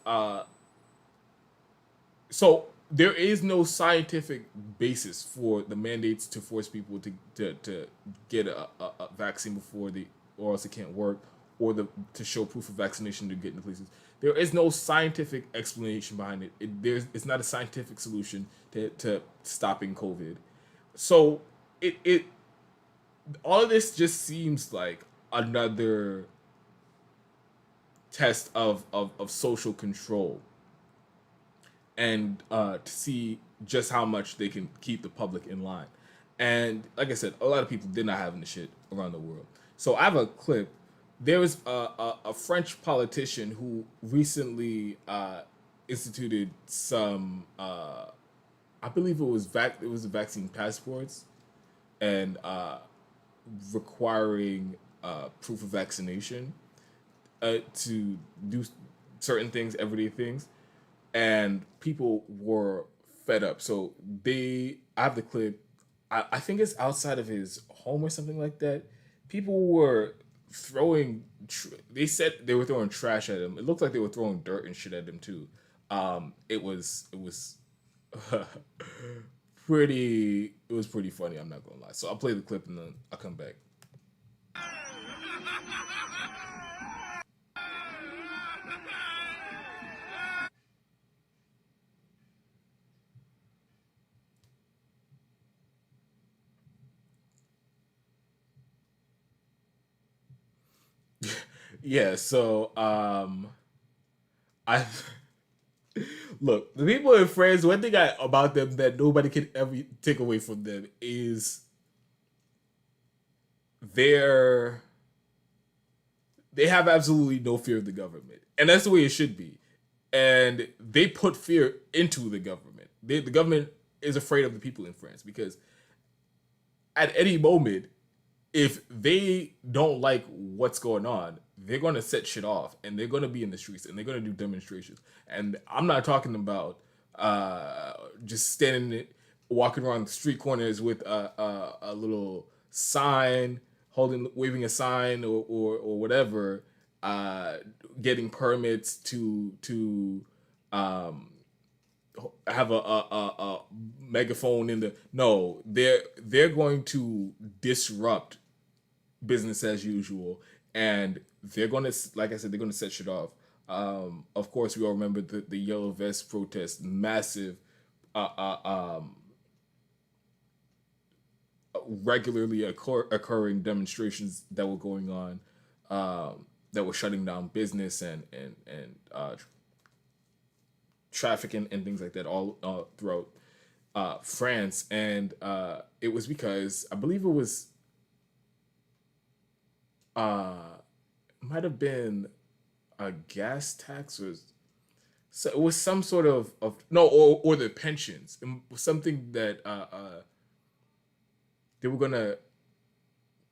so there is no scientific basis for the mandates to force people to get a vaccine before they or else it can't work or the to show proof of vaccination to get into places. There is no scientific explanation behind it. It's not a scientific solution to stopping COVID. So it all of this just seems like another test of social control and to see just how much they can keep the public in line. And like I said, a lot of people did not having the shit around the world. So I have a clip. There was a French politician who recently instituted some, I believe it was the vaccine passports and requiring proof of vaccination to do certain things, everyday things, and people were fed up. So I have the clip. I think it's outside of his home or something like that. People were they said they were throwing trash at him. It looked like they were throwing dirt and shit at him too. It was it was pretty funny. I'm not gonna lie. So I'll play the clip and then I'll come back. Yeah. So I look, the people in France, one thing about them that nobody can ever take away from them is they're they have absolutely no fear of the government, and that's the way it should be. And they put fear into the government. The government is afraid of the people in France because at any moment, if they don't like what's going on, they're going to set shit off and they're going to be in the streets and they're going to do demonstrations. And I'm not talking about just standing, walking around the street corners with a little sign, waving a sign or whatever, uh, getting permits to um, have a megaphone in the no they're going to disrupt business as usual, and they're going to, like I said, they're going to set shit off. Of course, we all remember the yellow vest protest, massive, uh, uh, um, regularly occurring demonstrations that were going on, that were shutting down business and traffic and things like that all throughout France, and it was because I believe it was uh might have been a gas tax or So it was some sort of no, or the pensions. It was something that they were gonna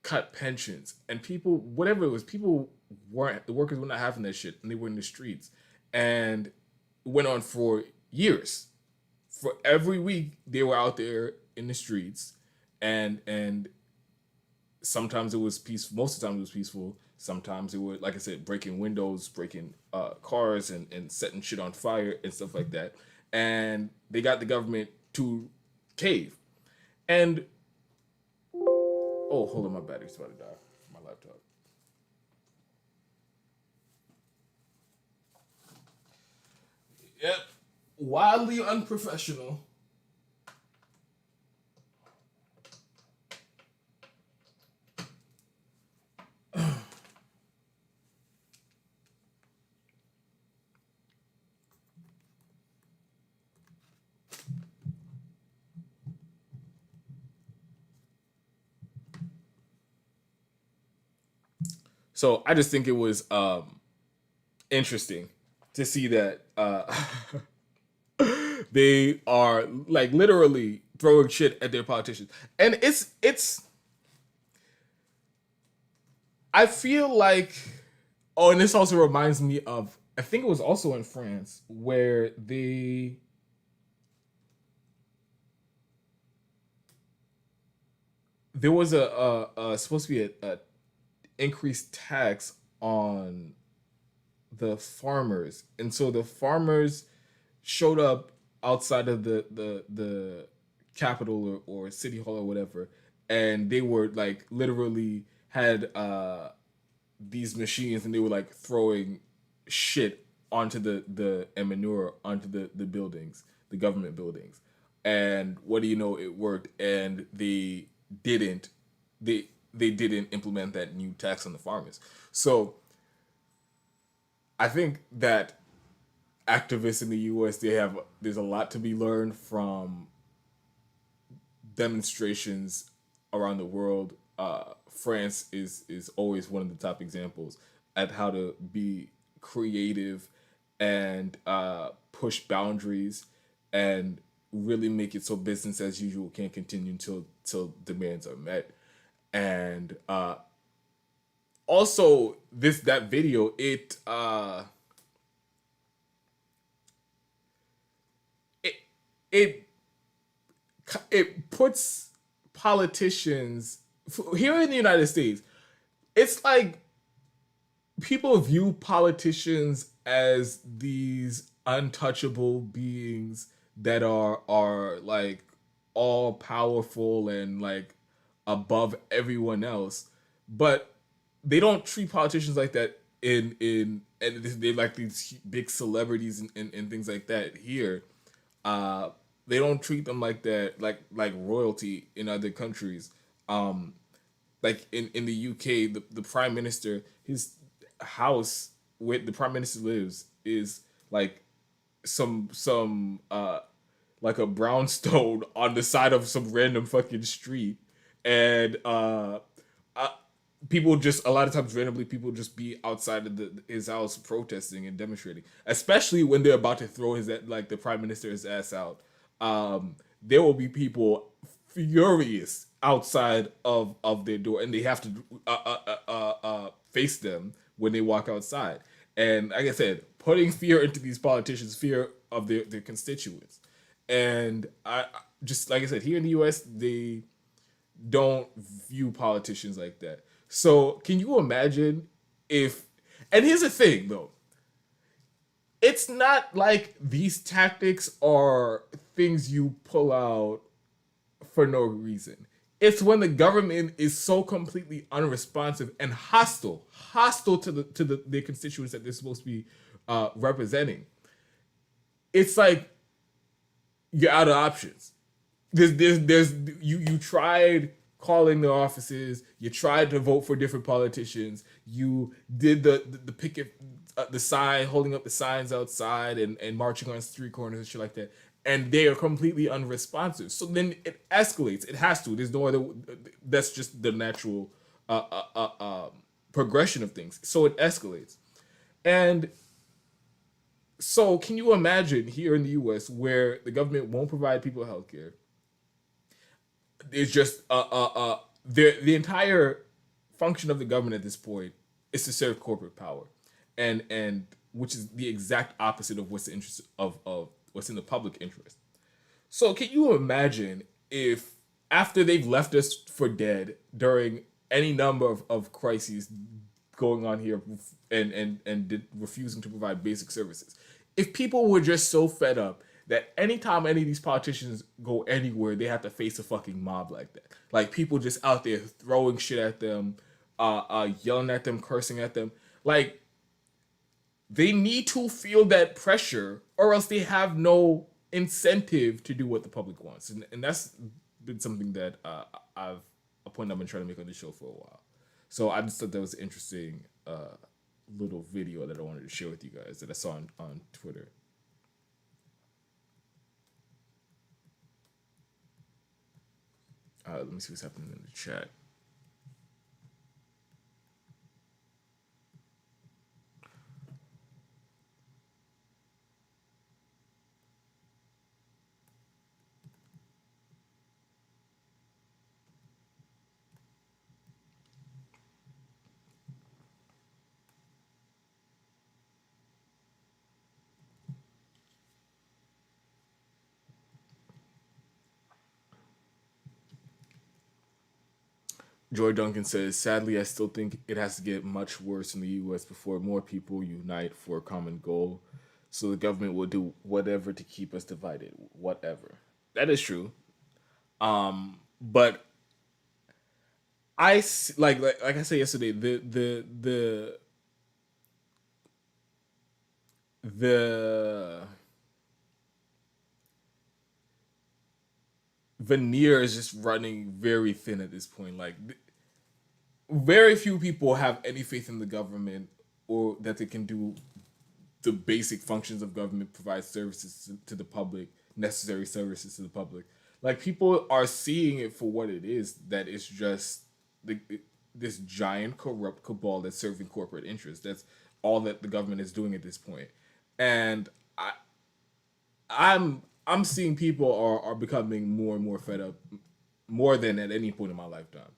cut pensions, and people, whatever it was, people weren't, the workers were not having that shit, and they were in the streets, and it went on for years. For every week they were out there in the streets, and sometimes it was peaceful. Most of the time it was peaceful. Sometimes it would, like I said, breaking windows, breaking cars, and setting shit on fire and stuff like that. And they got the government to cave. And oh, hold on, my battery's about to die. My laptop. Yep, wildly unprofessional. So I just think it was interesting to see that they are like literally throwing shit at their politicians, and it's. I feel like, oh, and this also reminds me of, I think it was also in France where there was a supposed to be a increased tax on the farmers, and so the farmers showed up outside of the capital, or city hall or whatever, and they were like literally had these machines, and they were like throwing shit onto the and manure onto the buildings, the government buildings. And what do you know, it worked, and didn't they didn't implement that new tax on the farmers. So I think that activists in the US, there's a lot to be learned from demonstrations around the world. France is always one of the top examples at how to be creative and push boundaries and really make it so business as usual can't continue until demands are met. And also this that video, it it it puts politicians here in the United States. It's like people view politicians as these untouchable beings that are like all powerful and like above everyone else, but they don't treat politicians like that and they like these big celebrities and things like that here. uh they don't treat them like that, like royalty in other countries. Like in the UK, the prime minister, his house where the prime minister lives is like some like a brownstone on the side of some random fucking street. And uh people just, a lot of times randomly, people just be outside of his house protesting and demonstrating, especially when they're about to throw his, like the prime minister's ass out. There will be people furious outside of their door, and they have to face them when they walk outside. And like I said, putting fear into these politicians, fear of their constituents. And I just, like I said, here in the US, they don't view politicians like that. So can you imagine if, and here's the thing though, it's not like these tactics are things you pull out for no reason. It's when the government is so completely unresponsive and hostile to their constituents that they're supposed to be representing. It's like you're out of options. There's you tried calling the offices, you tried to vote for different politicians, you did the picket, the sign, holding up the signs outside and marching on street corners and shit like that, and they are completely unresponsive. So then it escalates. It has to. There's no other. That's just the natural progression of things. So it escalates, and So can you imagine here in the U.S. where the government won't provide people health care? It's just the entire function of the government at this point is to serve corporate power, and which is the exact opposite of what's the interest of what's in the public interest. So can you imagine if after they've left us for dead during any number of crises going on here and refusing to provide basic services, if people were just so fed up that anytime any of these politicians go anywhere, they have to face a fucking mob like that. Like people just out there throwing shit at them, yelling at them, cursing at them. Like they need to feel that pressure, or else they have no incentive to do what the public wants, and that's been something that I've a point I've been trying to make on the show for a while. So I just thought that was an interesting little video that I wanted to share with you guys that I saw on Twitter. Let me see what's happening in the chat. Joy Duncan says, sadly, I still think it has to get much worse in the US before more people unite for a common goal. So the government will do whatever to keep us divided. Whatever. That is true. But like I said yesterday, the veneer is just running very thin at this point. Like very few people have any faith in the government or that they can do the basic functions of government, provide services to the public, necessary services to the public. Like people are seeing it for what it is, that it's just this giant corrupt cabal that's serving corporate interests. That's all that the government is doing at this point. And I'm seeing people are becoming more and more fed up, more than at any point in my lifetime.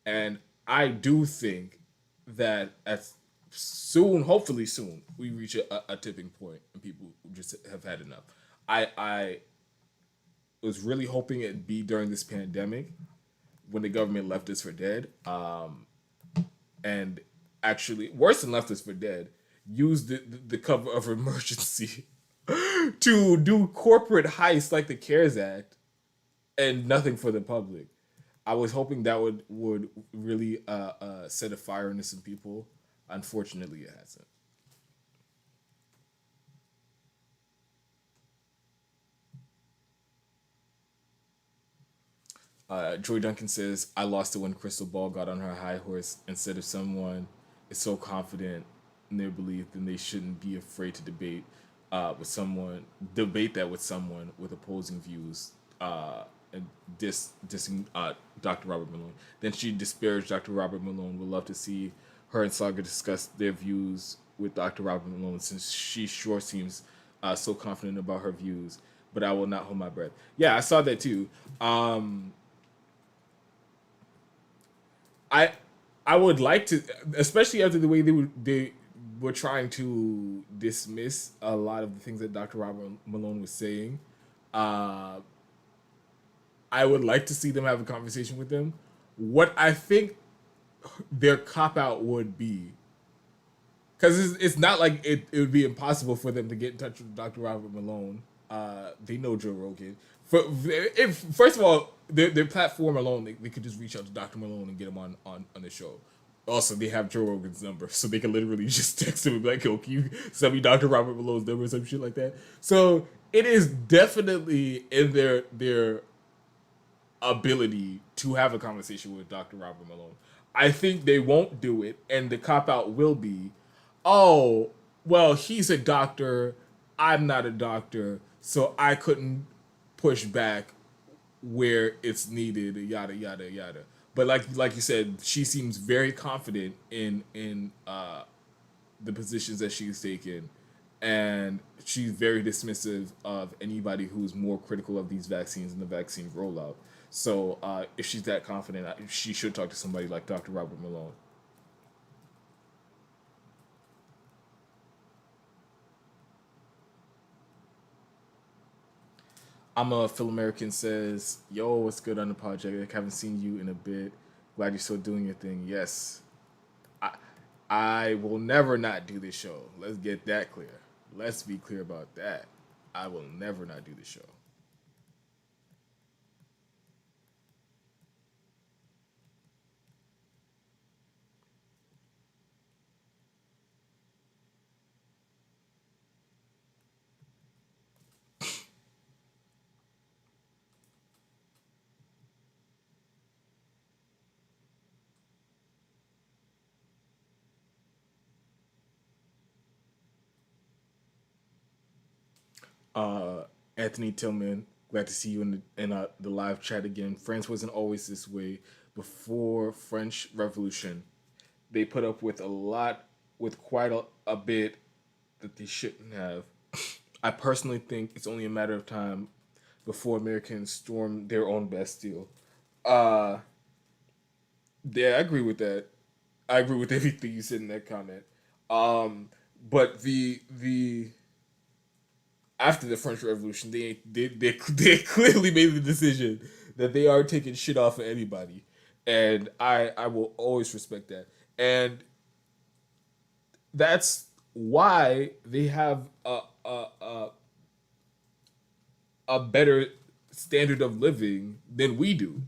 And I do think that as soon, hopefully soon, we reach a tipping point and people just have had enough. I was really hoping it'd be during this pandemic when the government left us for dead. And actually, worse than left us for dead, used the cover of emergency to do corporate heists like the CARES Act and nothing for the public. I was hoping that would really set a fire into some people. Unfortunately, it hasn't. Joy Duncan says, I lost it when Crystal Ball got on her high horse. Instead of someone is so confident in their belief, then they shouldn't be afraid to debate that with someone with opposing views, and dissing Dr. Robert Malone. Then she disparaged Dr. Robert Malone. Would love to see her and Saga discuss their views with Dr. Robert Malone, since she sure seems so confident about her views. But I will not hold my breath. Yeah, I saw that too. I I would like to, especially after the way they were trying to dismiss a lot of the things that Dr. Robert Malone was saying. Uh, I would like to see them have a conversation with them. What I think their cop out would be, because it's not like it would be impossible for them to get in touch with Dr. Robert Malone. They know Joe Rogan. First of all, their platform alone, they could just reach out to Dr. Malone and get him on the show. Also, they have Joe Rogan's number, so they can literally just text him and be like, "Yo, can you send me Dr. Robert Malone's number," or some shit like that. So it is definitely in their ability to have a conversation with Dr. Robert Malone. I think they won't do it, and the cop out will be, "Oh, well, he's a doctor. I'm not a doctor, so I couldn't push back where it's needed." Yada yada yada. But like you said, she seems very confident in the positions that she's taken, and she's very dismissive of anybody who's more critical of these vaccines and the vaccine rollout. So if she's that confident, she should talk to somebody like Dr. Robert Malone. I'm a Phil American says, "Yo, what's good on the project? I haven't seen you in a bit. Glad you're still doing your thing." Yes, I I will never not do this show. Let's get that clear. Let's be clear about that. I will never not do the show. Uh, Anthony Tillman, glad to see you in the live chat again. France wasn't always this way. Before French Revolution, they put up with a lot, with quite a bit that they shouldn't have. I personally think it's only a matter of time before Americans storm their own Bastille. Uh, yeah, I agree with that. I agree with everything you said in that comment. Um, but the after the French Revolution, they clearly made the decision that they are taking shit off of anybody, and I will always respect that. And that's why they have a better standard of living than we do,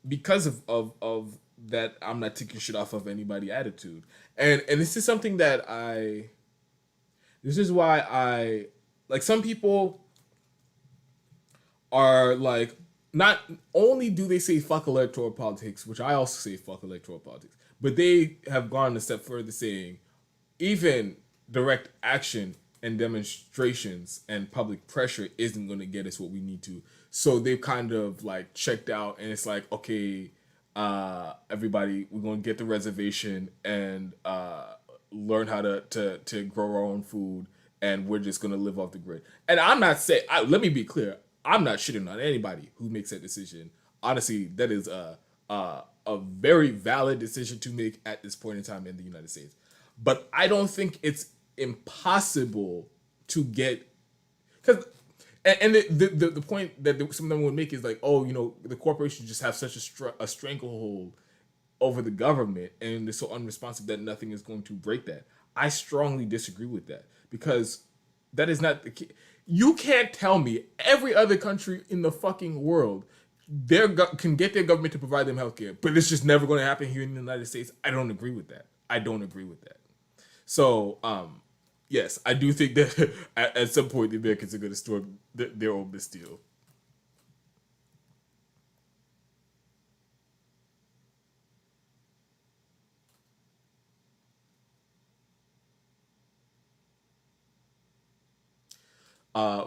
because of that I'm not taking shit off of anybody attitude. And this is something that I this is why I like some people are like, not only do they say fuck electoral politics, which I also say fuck electoral politics, but they have gone a step further, saying even direct action and demonstrations and public pressure isn't going to get us what we need to. So they've kind of like checked out, and it's like, okay, everybody, we're going to get the reservation and learn how to grow our own food, and we're just going to live off the grid. And I'm not saying, let me be clear, I'm not shitting on anybody who makes that decision. Honestly, that is a very valid decision to make at this point in time in the United States. But I don't think it's impossible to get, because and the point that some of them would make is like, oh, the corporations just have such a stranglehold over the government, and they're so unresponsive that nothing is going to break that. I strongly disagree with that, because that is not the key. You can't tell me every other country in the fucking world can get their government to provide them healthcare, but it's just never going to happen here in the United States. I don't agree with that. I don't agree with that. So, yes, I do think that at some point the Americans are going to storm their own Bastille.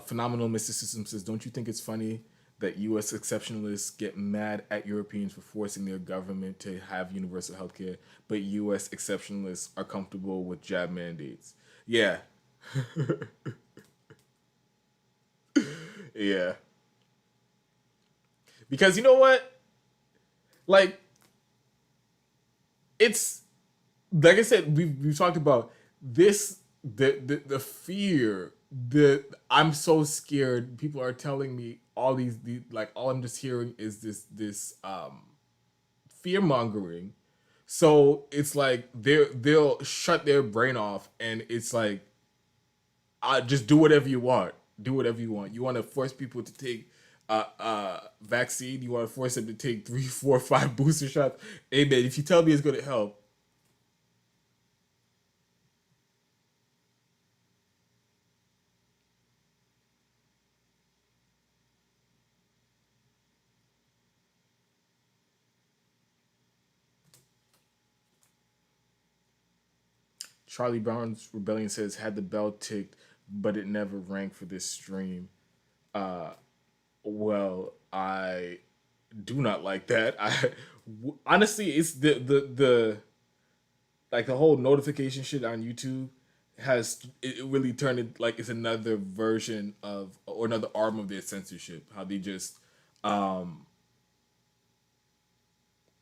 Phenomenal Mysticism says, "Don't you think it's funny that U.S. exceptionalists get mad at Europeans for forcing their government to have universal healthcare, but U.S. exceptionalists are comfortable with jab mandates?" Yeah, yeah. Because you know what? Like, it's like I said, we've talked about this, the fear, the I'm so scared. People are telling me all these like, all I'm just hearing is this fear mongering. So it's like they'll shut their brain off, and it's like, just do whatever you want. Do whatever you want. You want to force people to take vaccine. You want to force them to take three, four, five booster shots. Hey man, if you tell me it's going to help. Charlie Brown's Rebellion says, had the bell ticked, but it never rang for this stream. Uh, well, I do not like that. Honestly, it's the like the whole notification shit on YouTube has it really turned it like it's another version of or another arm of their censorship. How they just um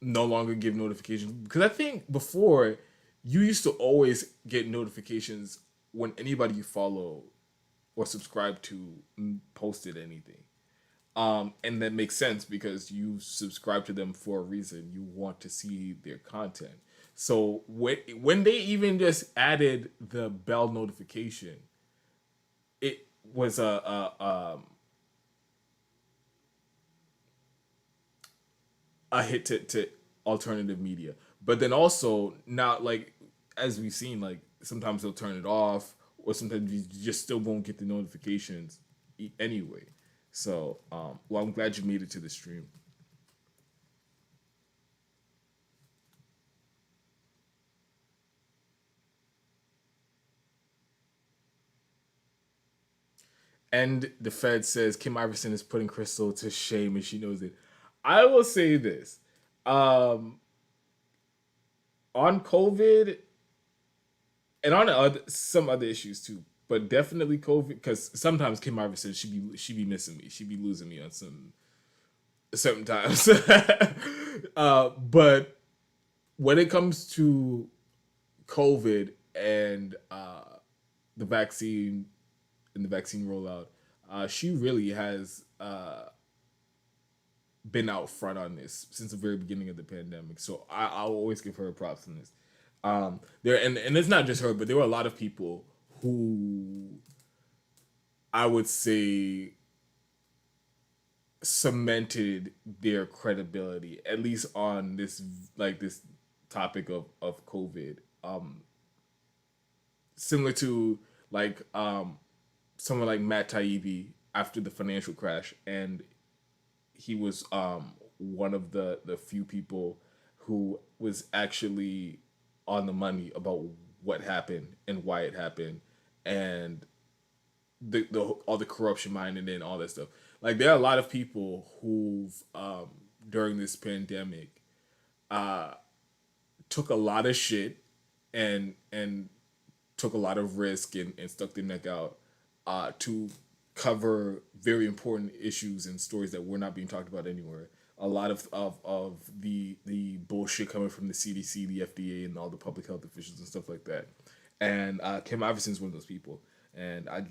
no longer give notifications, because I think before you used to always get notifications when anybody you follow or subscribe to posted anything. And that makes sense because you subscribe to them for a reason. You want to see their content. So when they even just added the bell notification, it was a hit to alternative media. But then also now, like as we've seen, like sometimes they'll turn it off, or sometimes you just still won't get the notifications anyway. So, well, I'm glad you made it to the stream. And the Fed says Kim Iverson is putting Crystal to shame and she knows it. I will say this. Um, on COVID and on some other issues too, but definitely COVID, because sometimes Kim Iverson she be missing me. She be losing me on some certain times. But when it comes to COVID and the vaccine and the vaccine rollout, she really has been out front on this since the very beginning of the pandemic. So I'll always give her props on this. There and it's not just her, but there were a lot of people who I would say cemented their credibility, at least on this this topic of COVID. Similar to like someone like Matt Taibbi after the financial crash, and he was one of the few people who was actually on the money about what happened and why it happened, and the all the corruption minded and all that stuff. Like there are a lot of people who've during this pandemic uh took a lot of shit and took a lot of risk and stuck their neck out to cover very important issues and stories that were not being talked about anywhere. A lot of the bullshit coming from the CDC, the FDA, and all the public health officials and stuff like that. And Kim Iverson is one of those people, and I'll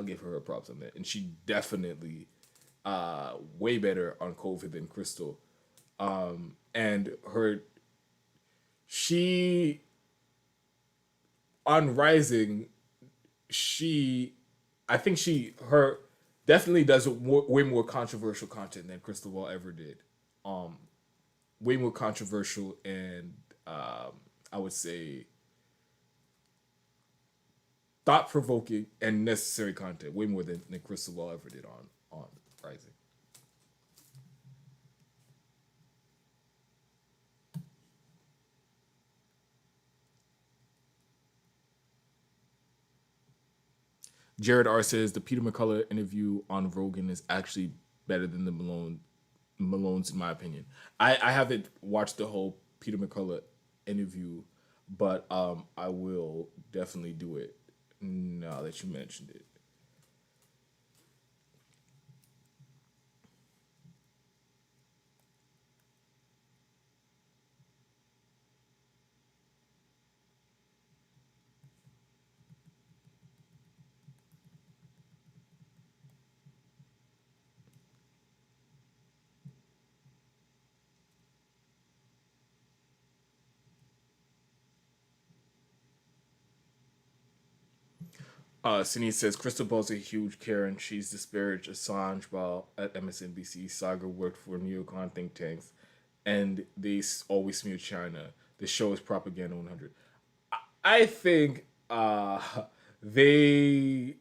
give her props on that. And she definitely way better on COVID than Crystal. And her she on Rising, she I think she her definitely does way more controversial content than Crystal Ball ever did. Um, Way more controversial and I would say thought provoking and necessary content, way more than Crystal Ball ever did on Rising. Jared R says the Peter McCullough interview on Rogan is actually better than the Malone's in my opinion. I haven't watched the whole Peter McCullough interview, but I will definitely do it now that you mentioned it. Sini says Crystal Ball's a huge Karen. She's disparaged Assange while at MSNBC. Saga worked for neocon think tanks, and they always smear China. The show is propaganda 100. I think they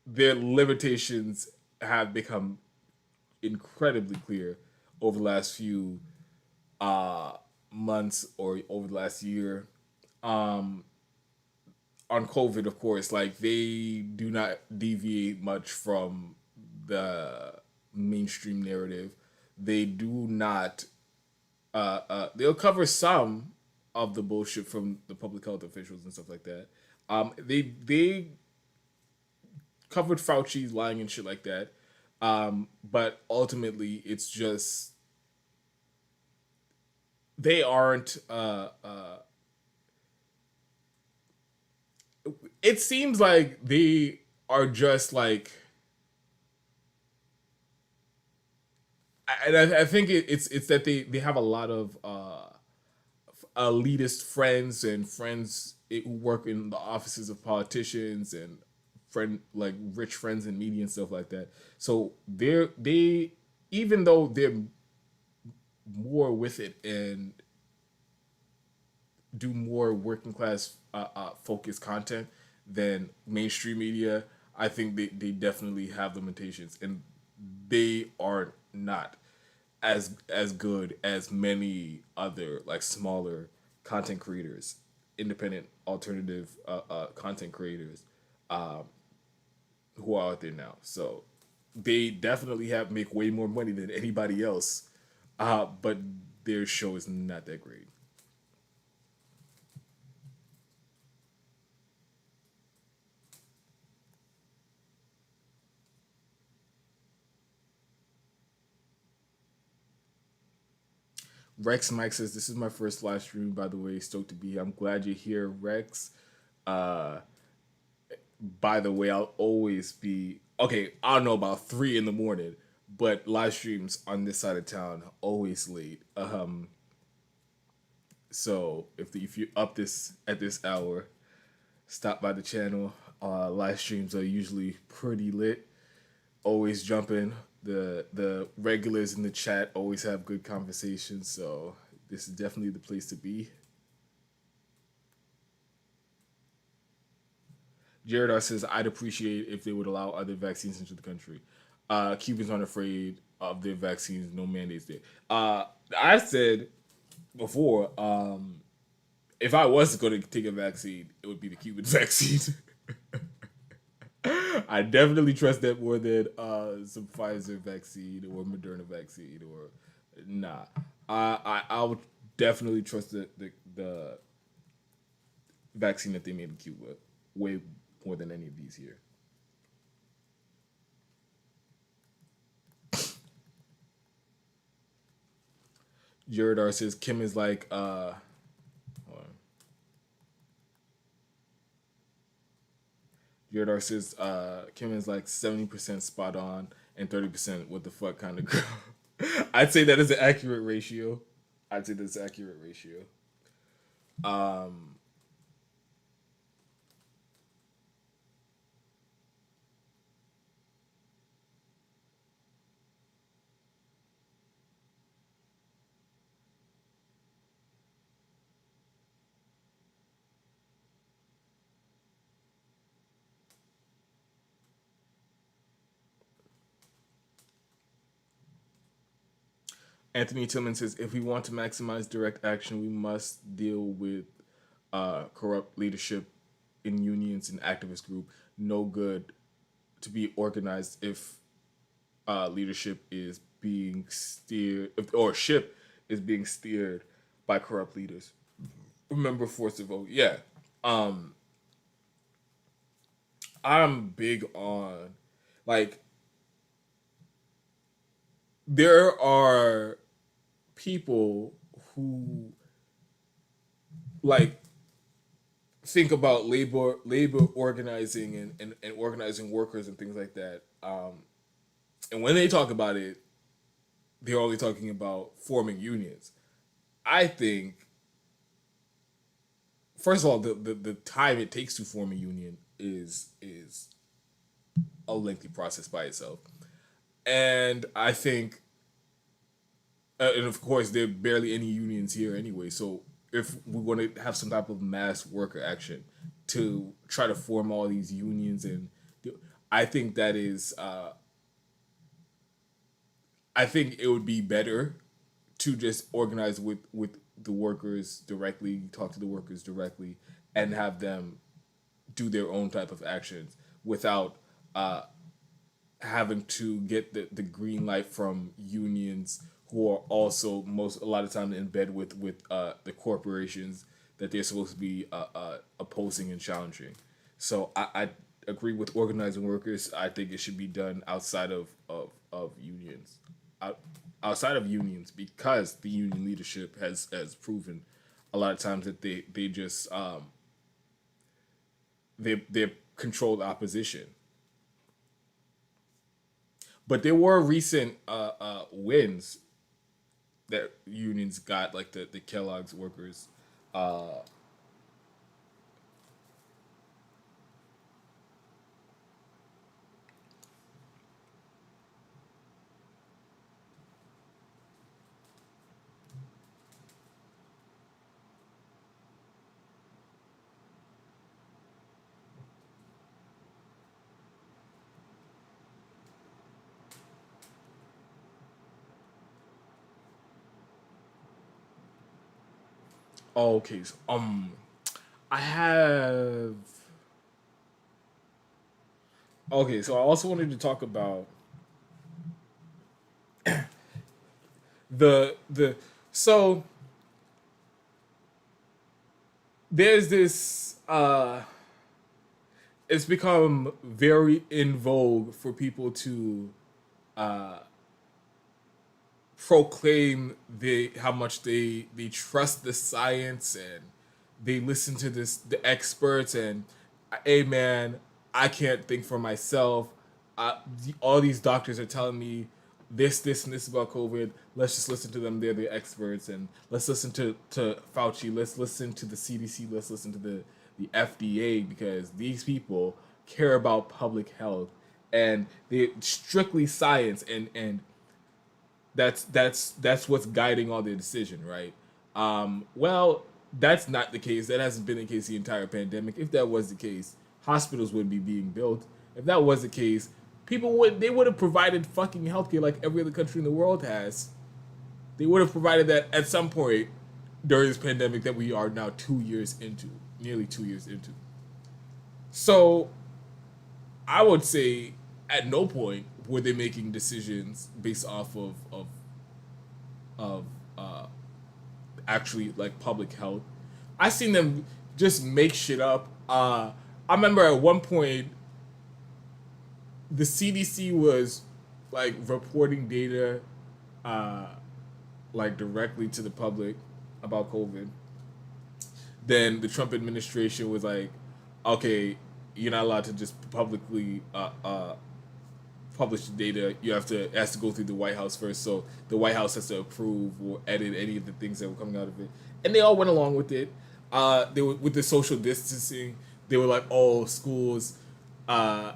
their limitations have become incredibly clear over the last few uh, months or over the last year. Um, on COVID, of course, like they do not deviate much from the mainstream narrative. They do not. They'll cover some, of the bullshit from the public health officials and stuff like that. They covered Fauci lying and shit like that. But ultimately, it's just they aren't. It seems like they are just like, and I think it's that they have a lot of elitist friends and friends who work in the offices of politicians and friend like rich friends in media and stuff like that. So they even though they're more with it and do more working class focused content than mainstream media, I think they definitely have limitations and they are not as good as many other like smaller content creators, independent alternative content creators who are out there now. So they definitely have make way more money than anybody else, but their show is not that great. Rex Mike says, "This is my first live stream, by the way. Stoked to be here. I'm glad you're here, Rex. Uh, by the way, I'll always be okay. I don't know about 3 in the morning, but live streams on this side of town always late. So if you up this at this hour, stop by the channel. Live streams are usually pretty lit. Always jumping. The regulars in the chat always have good conversations. So this is definitely the place to be." Jared R says, "I'd appreciate if they would allow other vaccines into the country. Cubans aren't afraid of their vaccines. No mandates there." I said before, if I was going to take a vaccine, it would be the Cuban vaccine. I definitely trust that more than some Pfizer vaccine or Moderna vaccine or nah. I would definitely trust the vaccine that they made in Cuba way more than any of these here. Jared R says Kim is like hold on. Jared R says Kim is like 70% spot on and 30% what the fuck kind of girl. I'd say that is an accurate ratio. I'd say that's an accurate ratio. Um Anthony Tillman says, if we want to maximize direct action, we must deal with corrupt leadership in unions and activist group. No good to be organized if leadership is being steered or ship is being steered by corrupt leaders. Remember, force to vote. Yeah, um, I'm big on like there are people who like think about labor organizing and organizing workers and things like that. And when they talk about it, they're only talking about forming unions. I think, first of all, the time it takes to form a union is a lengthy process by itself, and I think, and of course, there are barely any unions here anyway. So if we want to have some type of mass worker action to try to form all these unions, and I think that is, I think it would be better to just organize with the workers directly, talk to the workers directly, and have them do their own type of actions without having to get the green light from unions who are also most a lot of time in bed with the corporations that they're supposed to be opposing and challenging. So I agree with organizing workers. I think it should be done outside of unions, out, outside of unions, because the union leadership has proven a lot of times that they just they control the opposition. But there were recent wins that unions got, like the Kellogg's workers. Uh, okay, so, I have. Okay, so I also wanted to talk about the so there's this it's become very in vogue for people to uh proclaim how much they trust the science, and they listen to the experts, and hey man, I can't think for myself. All these doctors are telling me this and this about COVID. Let's just listen to them. They're the experts, and let's listen to Fauci. Let's listen to the CDC. Let's listen to the FDA, because these people care about public health, and they strictly science, and that's what's guiding all their decision, right? Well, that's not the case. That hasn't been the case the entire pandemic. If that was the case, hospitals wouldn't be being built. If that was the case, they would have provided fucking healthcare like every other country in the world has. They would have provided that at some point during this pandemic that we are now 2 years into, nearly 2 years into. So I would say at no point were they making decisions based off of actually like public health. I seen them just make shit up. I remember at one point the CDC was like reporting data uh, like directly to the public about COVID. Then the Trump administration was like, okay, you're not allowed to just publicly publish the data. It has to go through the White House first. So the White House has to approve or edit any of the things that were coming out of it. And they all went along with it. They were with the social distancing. They were like, oh, schools, uh,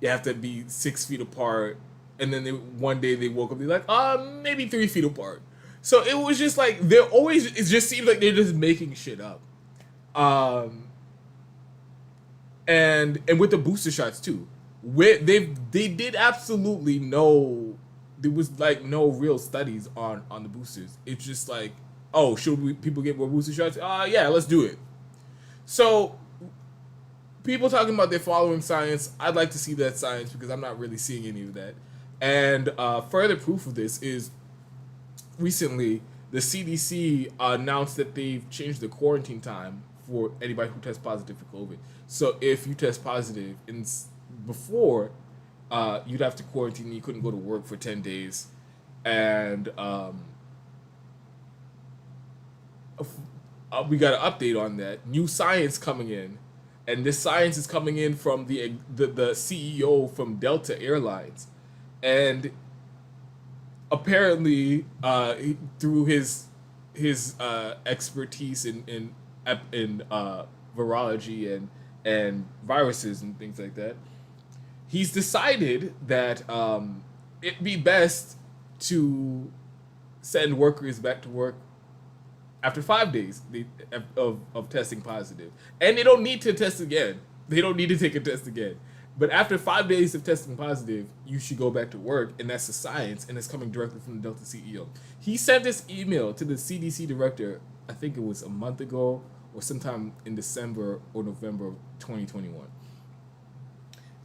you have to be 6 feet apart. And then one day they woke up, they're like, maybe 3 feet apart. So it was just like it just seems like they're just making shit up. Um, and with the booster shots too, where they did absolutely no, there was like no real studies on the boosters. It's just like, oh, people get more booster shots? Yeah, let's do it. So people talking about they're following science, I'd like to see that science, because I'm not really seeing any of that. And further proof of this is recently the CDC announced that they've changed the quarantine time for anybody who tests positive for COVID. So if you test positive, before you'd have to quarantine, you couldn't go to work for 10 days. And we got an update on that. New science coming in. And this science is coming in from the CEO from Delta Airlines. And apparently, through his expertise in virology and viruses and things like that, he's decided that it'd be best to send workers back to work after 5 days of testing positive. And they don't need to test again. They don't need to take a test again. But after 5 days of testing positive, you should go back to work, and that's the science, and it's coming directly from the Delta CEO. He sent this email to the CDC director, I think it was a month ago, or sometime in December or November of 2021.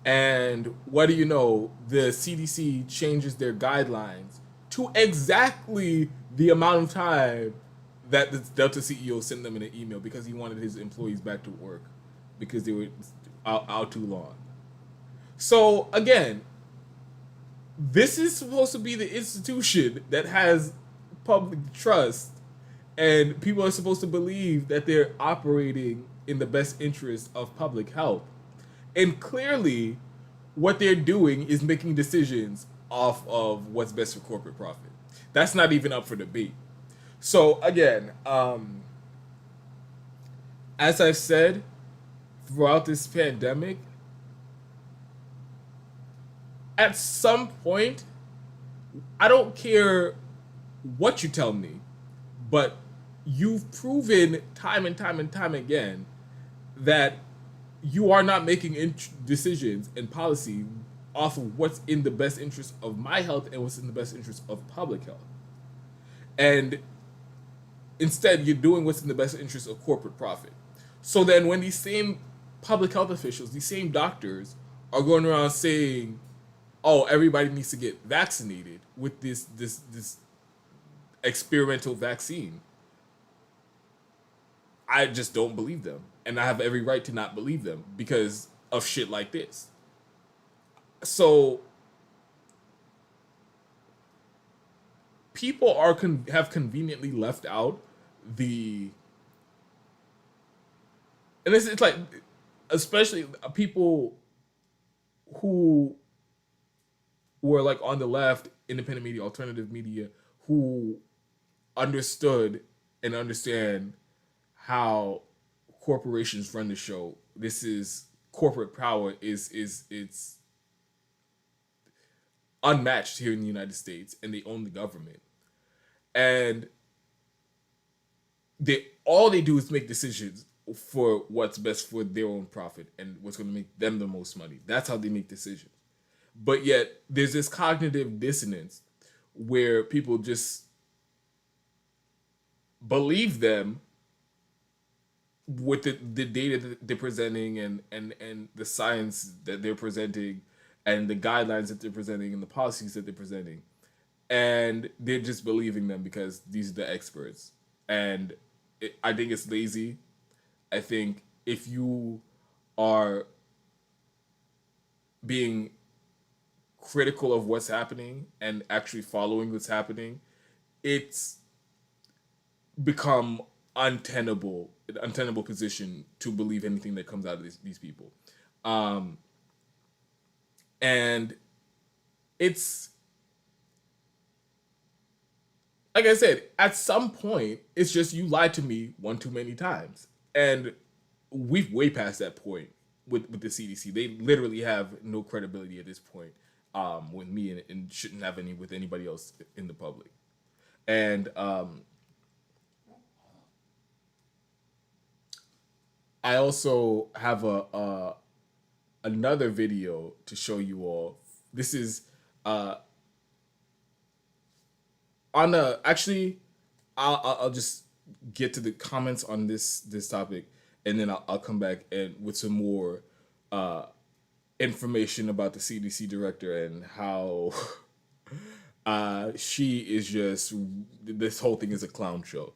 And what do you know? The CDC changes their guidelines to exactly the amount of time that the Delta CEO sent them in an email because he wanted his employees back to work because they were out too long. So again, this is supposed to be the institution that has public trust, and people are supposed to believe that they're operating in the best interest of public health. And clearly, what they're doing is making decisions off of what's best for corporate profit. That's not even up for debate. So again, as I've said throughout this pandemic, at some point, I don't care what you tell me, but you've proven time and time and time again that you are not making decisions and policy off of what's in the best interest of my health and what's in the best interest of public health. And instead, you're doing what's in the best interest of corporate profit. So then, when these same public health officials, these same doctors, are going around saying, "Oh, everybody needs to get vaccinated with this experimental vaccine," I just don't believe them, and I have every right to not believe them because of shit like this. So people have conveniently left out the, and it's like, especially people who were like on the left, independent media, alternative media, who understood and understand how corporations run the show. This is corporate power is it's unmatched here in the United States, and they own the government. And they all they do is make decisions for what's best for their own profit and what's going to make them the most money. That's how they make decisions. But yet there's this cognitive dissonance where people just believe them with the data that they're presenting, and the science that they're presenting, and the guidelines that they're presenting, and the policies that they're presenting. And they're just believing them because these are the experts. And I think it's lazy. I think if you are being critical of what's happening and actually following what's happening, it's become untenable position to believe anything that comes out of these people. And it's, like I said, at some point, it's just you lied to me one too many times. And we've way past that point with the CDC. They literally have no credibility at this point with me, and shouldn't have any with anybody else in the public. And I also have another video to show you all. This is on a, actually, I'll just get to the comments on this topic, and then I'll come back and with some more information about the CDC director and how she is just, this whole thing is a clown show.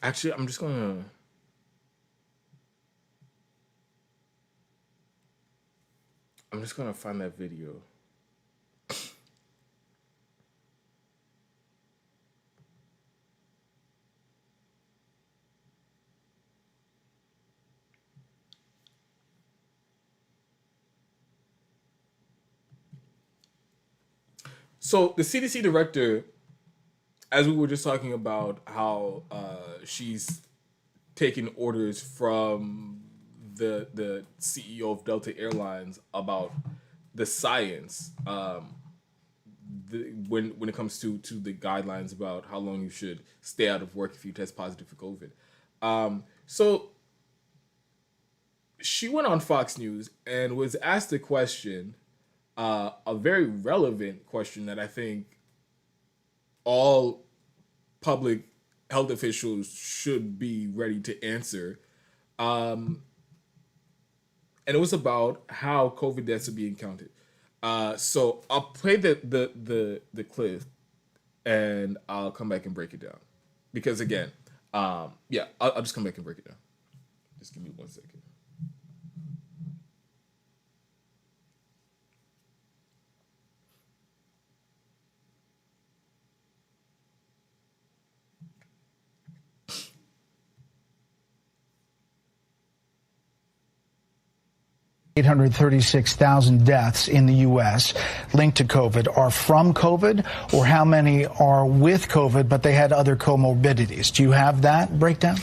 Actually, I'm just gonna find that video. So the CDC director, as we were just talking about how she's taking orders from the CEO of Delta Airlines about the science when it comes to the guidelines about how long you should stay out of work if you test positive for COVID. So she went on Fox News and was asked a question, a very relevant question that I think all public health officials should be ready to answer. And it was about how COVID deaths are being counted. So I'll play the clip, and I'll come back and break it down. Because again, yeah, I'll just come back and break it down. Just give me 1 second. 836,000 deaths in the U.S. linked to COVID are from COVID, or how many are with COVID, but they had other comorbidities? Do you have that breakdown?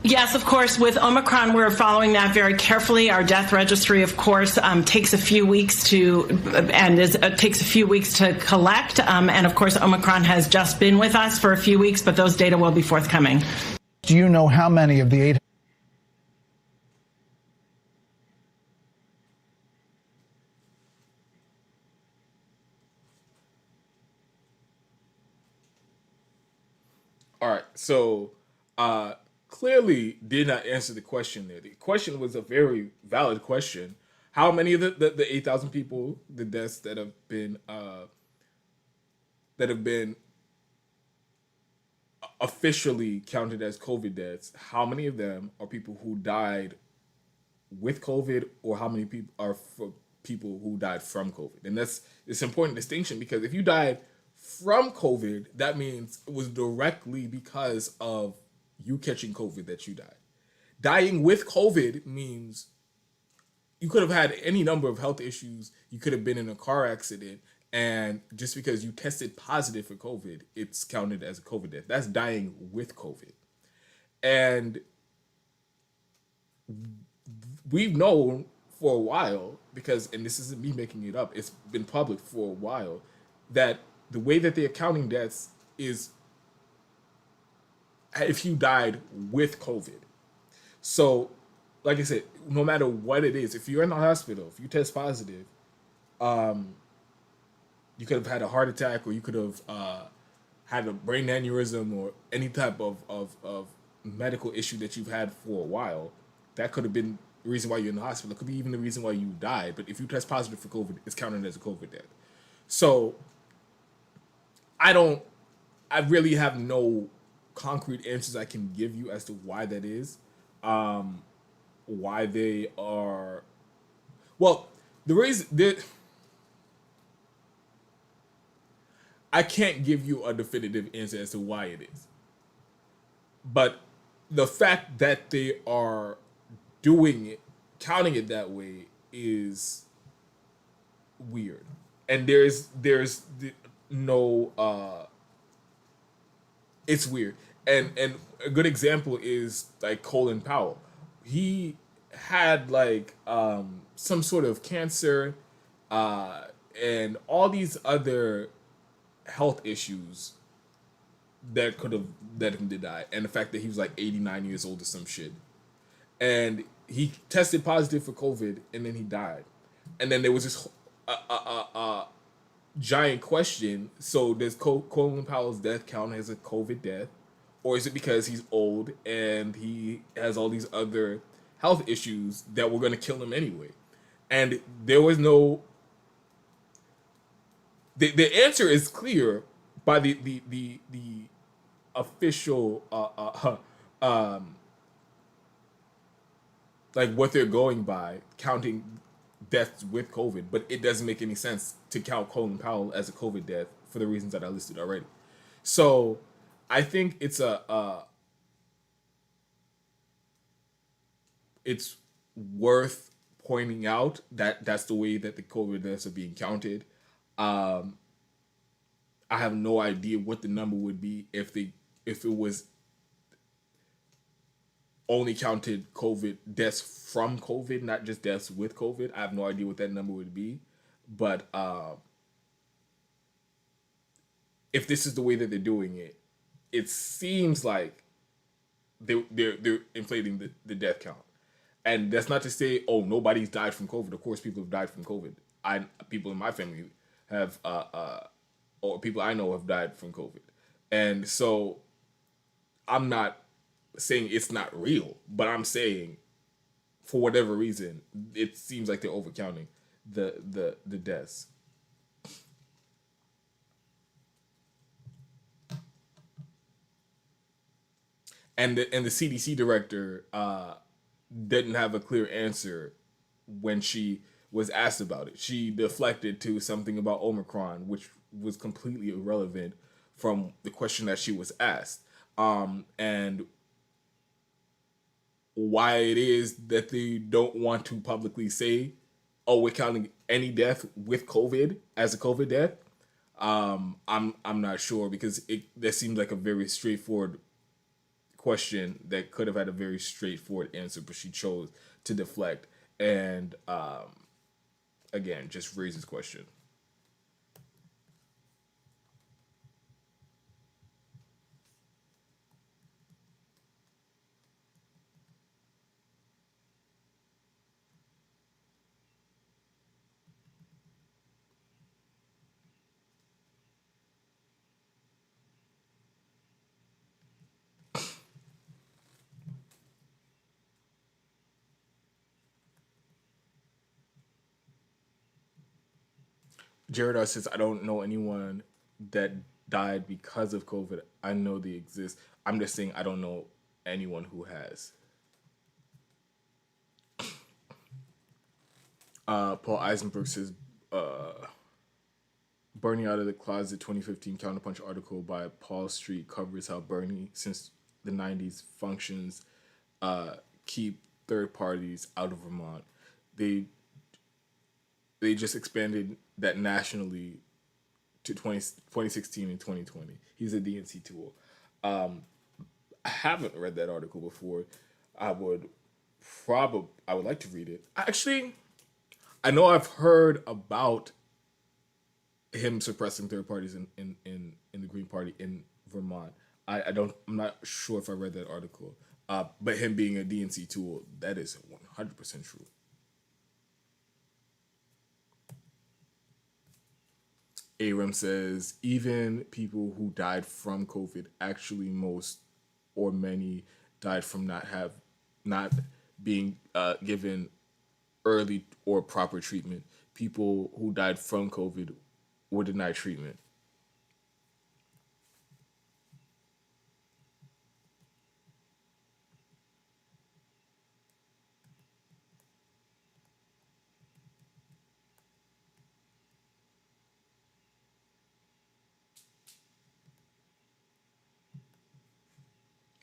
Yes, of course. With Omicron, we're following that very carefully. Our death registry, of course, takes a few weeks to collect. And of course, Omicron has just been with us for a few weeks, but those data will be forthcoming. Do you know how many of the 8? All right, so clearly did not answer the question there. The question was a very valid question. How many of the 8,000 people, the deaths that have been officially counted as COVID deaths, how many of them are people who died with COVID, or how many people are for people who died from COVID? And it's an important distinction, because if you died from COVID, that means it was directly because of you catching COVID that you died. Dying with COVID means you could have had any number of health issues. You could have been in a car accident, and just because you tested positive for COVID, it's counted as a COVID death. That's dying with COVID. And we've known for a while, because, and this isn't me making it up, it's been public for a while, that the way that they're counting deaths is if you died with COVID. So, like I said, no matter what it is, if you're in the hospital, if you test positive, you could have had a heart attack, or you could have had a brain aneurysm, or any type of medical issue that you've had for a while. That could have been the reason why you're in the hospital. It could be even the reason why you died. But if you test positive for COVID, it's counted as a COVID death. So I really have no concrete answers I can give you as to why that is. Why they are, well, the reason that I can't give you a definitive answer as to why it is. But the fact that they are doing it, counting it that way, is weird. And there's no it's weird. And a good example is like Colin Powell. He had like some sort of cancer and all these other health issues that could have led him to die, and the fact that he was like 89 years old or some shit, and he tested positive for COVID, and then he died. And then there was this giant question: so does Colin Powell's death count as a COVID death, or is it because he's old and he has all these other health issues that were going to kill him anyway? And there was no. The answer is clear by the official like what they're going by, counting deaths with COVID, but it doesn't make any sense to count Colin Powell as a COVID death for the reasons that I listed already. So I think it's it's worth pointing out that that's the way that the COVID deaths are being counted. I have no idea what the number would be if it was only counted COVID deaths from COVID, not just deaths with COVID. I have no idea what that number would be, but if this is the way that they're doing it, it seems like they're inflating the death count. And that's not to say, oh, nobody's died from COVID. Of course, people have died from COVID. People in my family have, or people I know have died from COVID. And so I'm not saying it's not real, but I'm saying for whatever reason, it seems like they're overcounting the deaths. And the CDC director didn't have a clear answer when she was asked about it. She deflected to something about Omicron, which was completely irrelevant from the question that she was asked. And why it is that they don't want to publicly say, oh, we're counting any death with COVID as a COVID death. I'm not sure, because that seems like a very straightforward question that could have had a very straightforward answer, but she chose to deflect and again just raises question. Jared R says, I don't know anyone that died because of COVID. I know they exist. I'm just saying I don't know anyone who has. Paul Eisenberg says, Bernie Out of the Closet 2015 Counterpunch article by Paul Street covers how Bernie, since the 90s, functions keep third parties out of Vermont. They just expanded that nationally to 2016 and 2020. He's a DNC tool. I haven't read that article before. I would like to read it. Actually, I know I've heard about him suppressing third parties in the Green Party in Vermont. I'm not sure if I read that article. But him being a DNC tool, that is 100% true. Aram says, even people who died from COVID, actually most or many died from not being given early or proper treatment. People who died from COVID were denied treatment.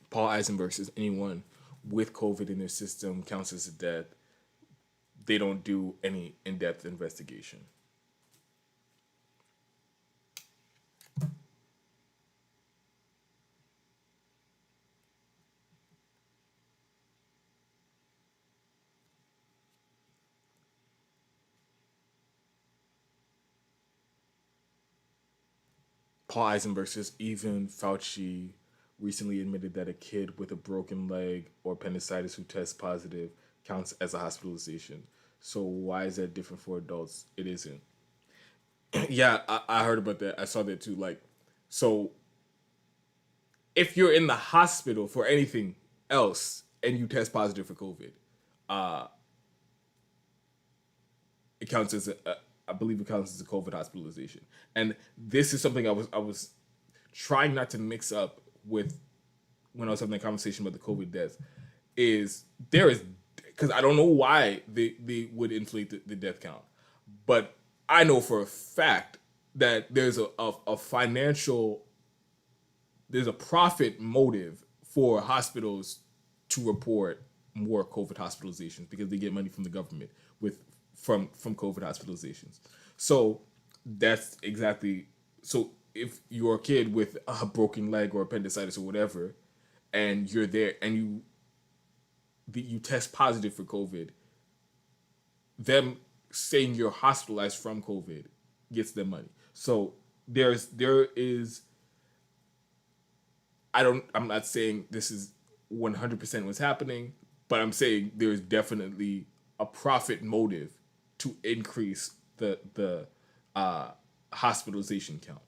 Paul Eisenberg says anyone with COVID in their system counts as a death. They don't do any in-depth investigation. Paul Eisenberg says even Fauci recently admitted that a kid with a broken leg or appendicitis who tests positive counts as a hospitalization. So why is that different for adults? It isn't. Yeah, I heard about that. I saw that too. Like, so if you're in the hospital for anything else and you test positive for COVID, it counts as I believe it counts as a COVID hospitalization. And this is something I was trying not to mix up with when I was having that conversation about the COVID deaths. Because I don't know why they would inflate the death count, but I know for a fact that there's a profit motive for hospitals to report more COVID hospitalizations because they get money from the government from COVID hospitalizations. So that's exactly, so if you're a kid with a broken leg or appendicitis or whatever, and you're there and you test positive for COVID, them saying you're hospitalized from COVID gets them money. So there is I'm not saying this is 100% what's happening, but I'm saying there's definitely a profit motive to increase the hospitalization count.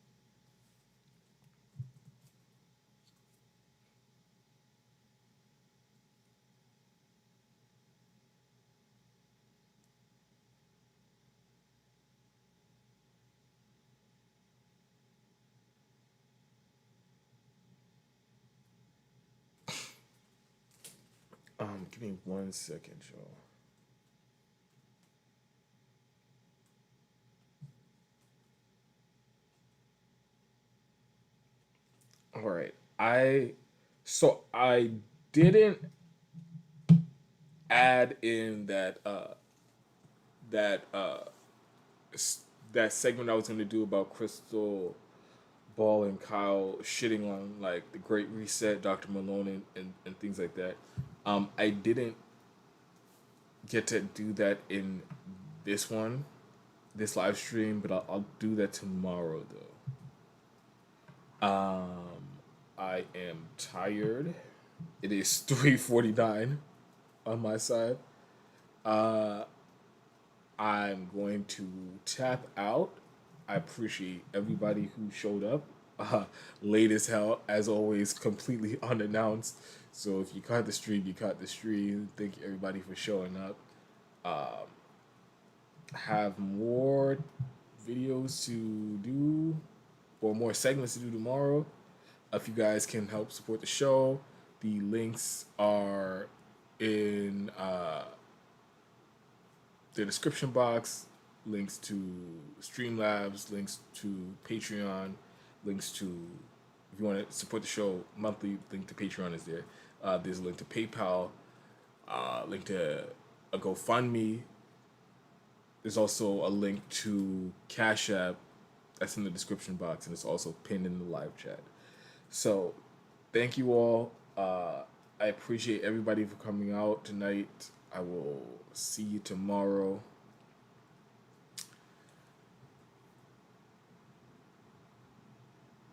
Give me 1 second, y'all. All right. I didn't add in that that segment I was going to do about Crystal Ball and Kyle shitting on like the Great Reset, Dr. Malone, and things like that. I didn't get to do that in this live stream, but I'll do that tomorrow though. I am tired. It is 3:49 on my side. I'm going to tap out. I appreciate everybody who showed up. Late as hell, as always, completely unannounced. So if you caught the stream, you caught the stream. Thank you everybody for showing up. Have more videos to do or more segments to do tomorrow. If you guys can help support the show, the links are in the description box. Links to Streamlabs, links to Patreon, links to, if you want to support the show monthly, link to Patreon is there. There's a link to PayPal, link to a GoFundMe. There's also a link to Cash App that's in the description box, and it's also pinned in the live chat. So, thank you all. I appreciate everybody for coming out tonight. I will see you tomorrow.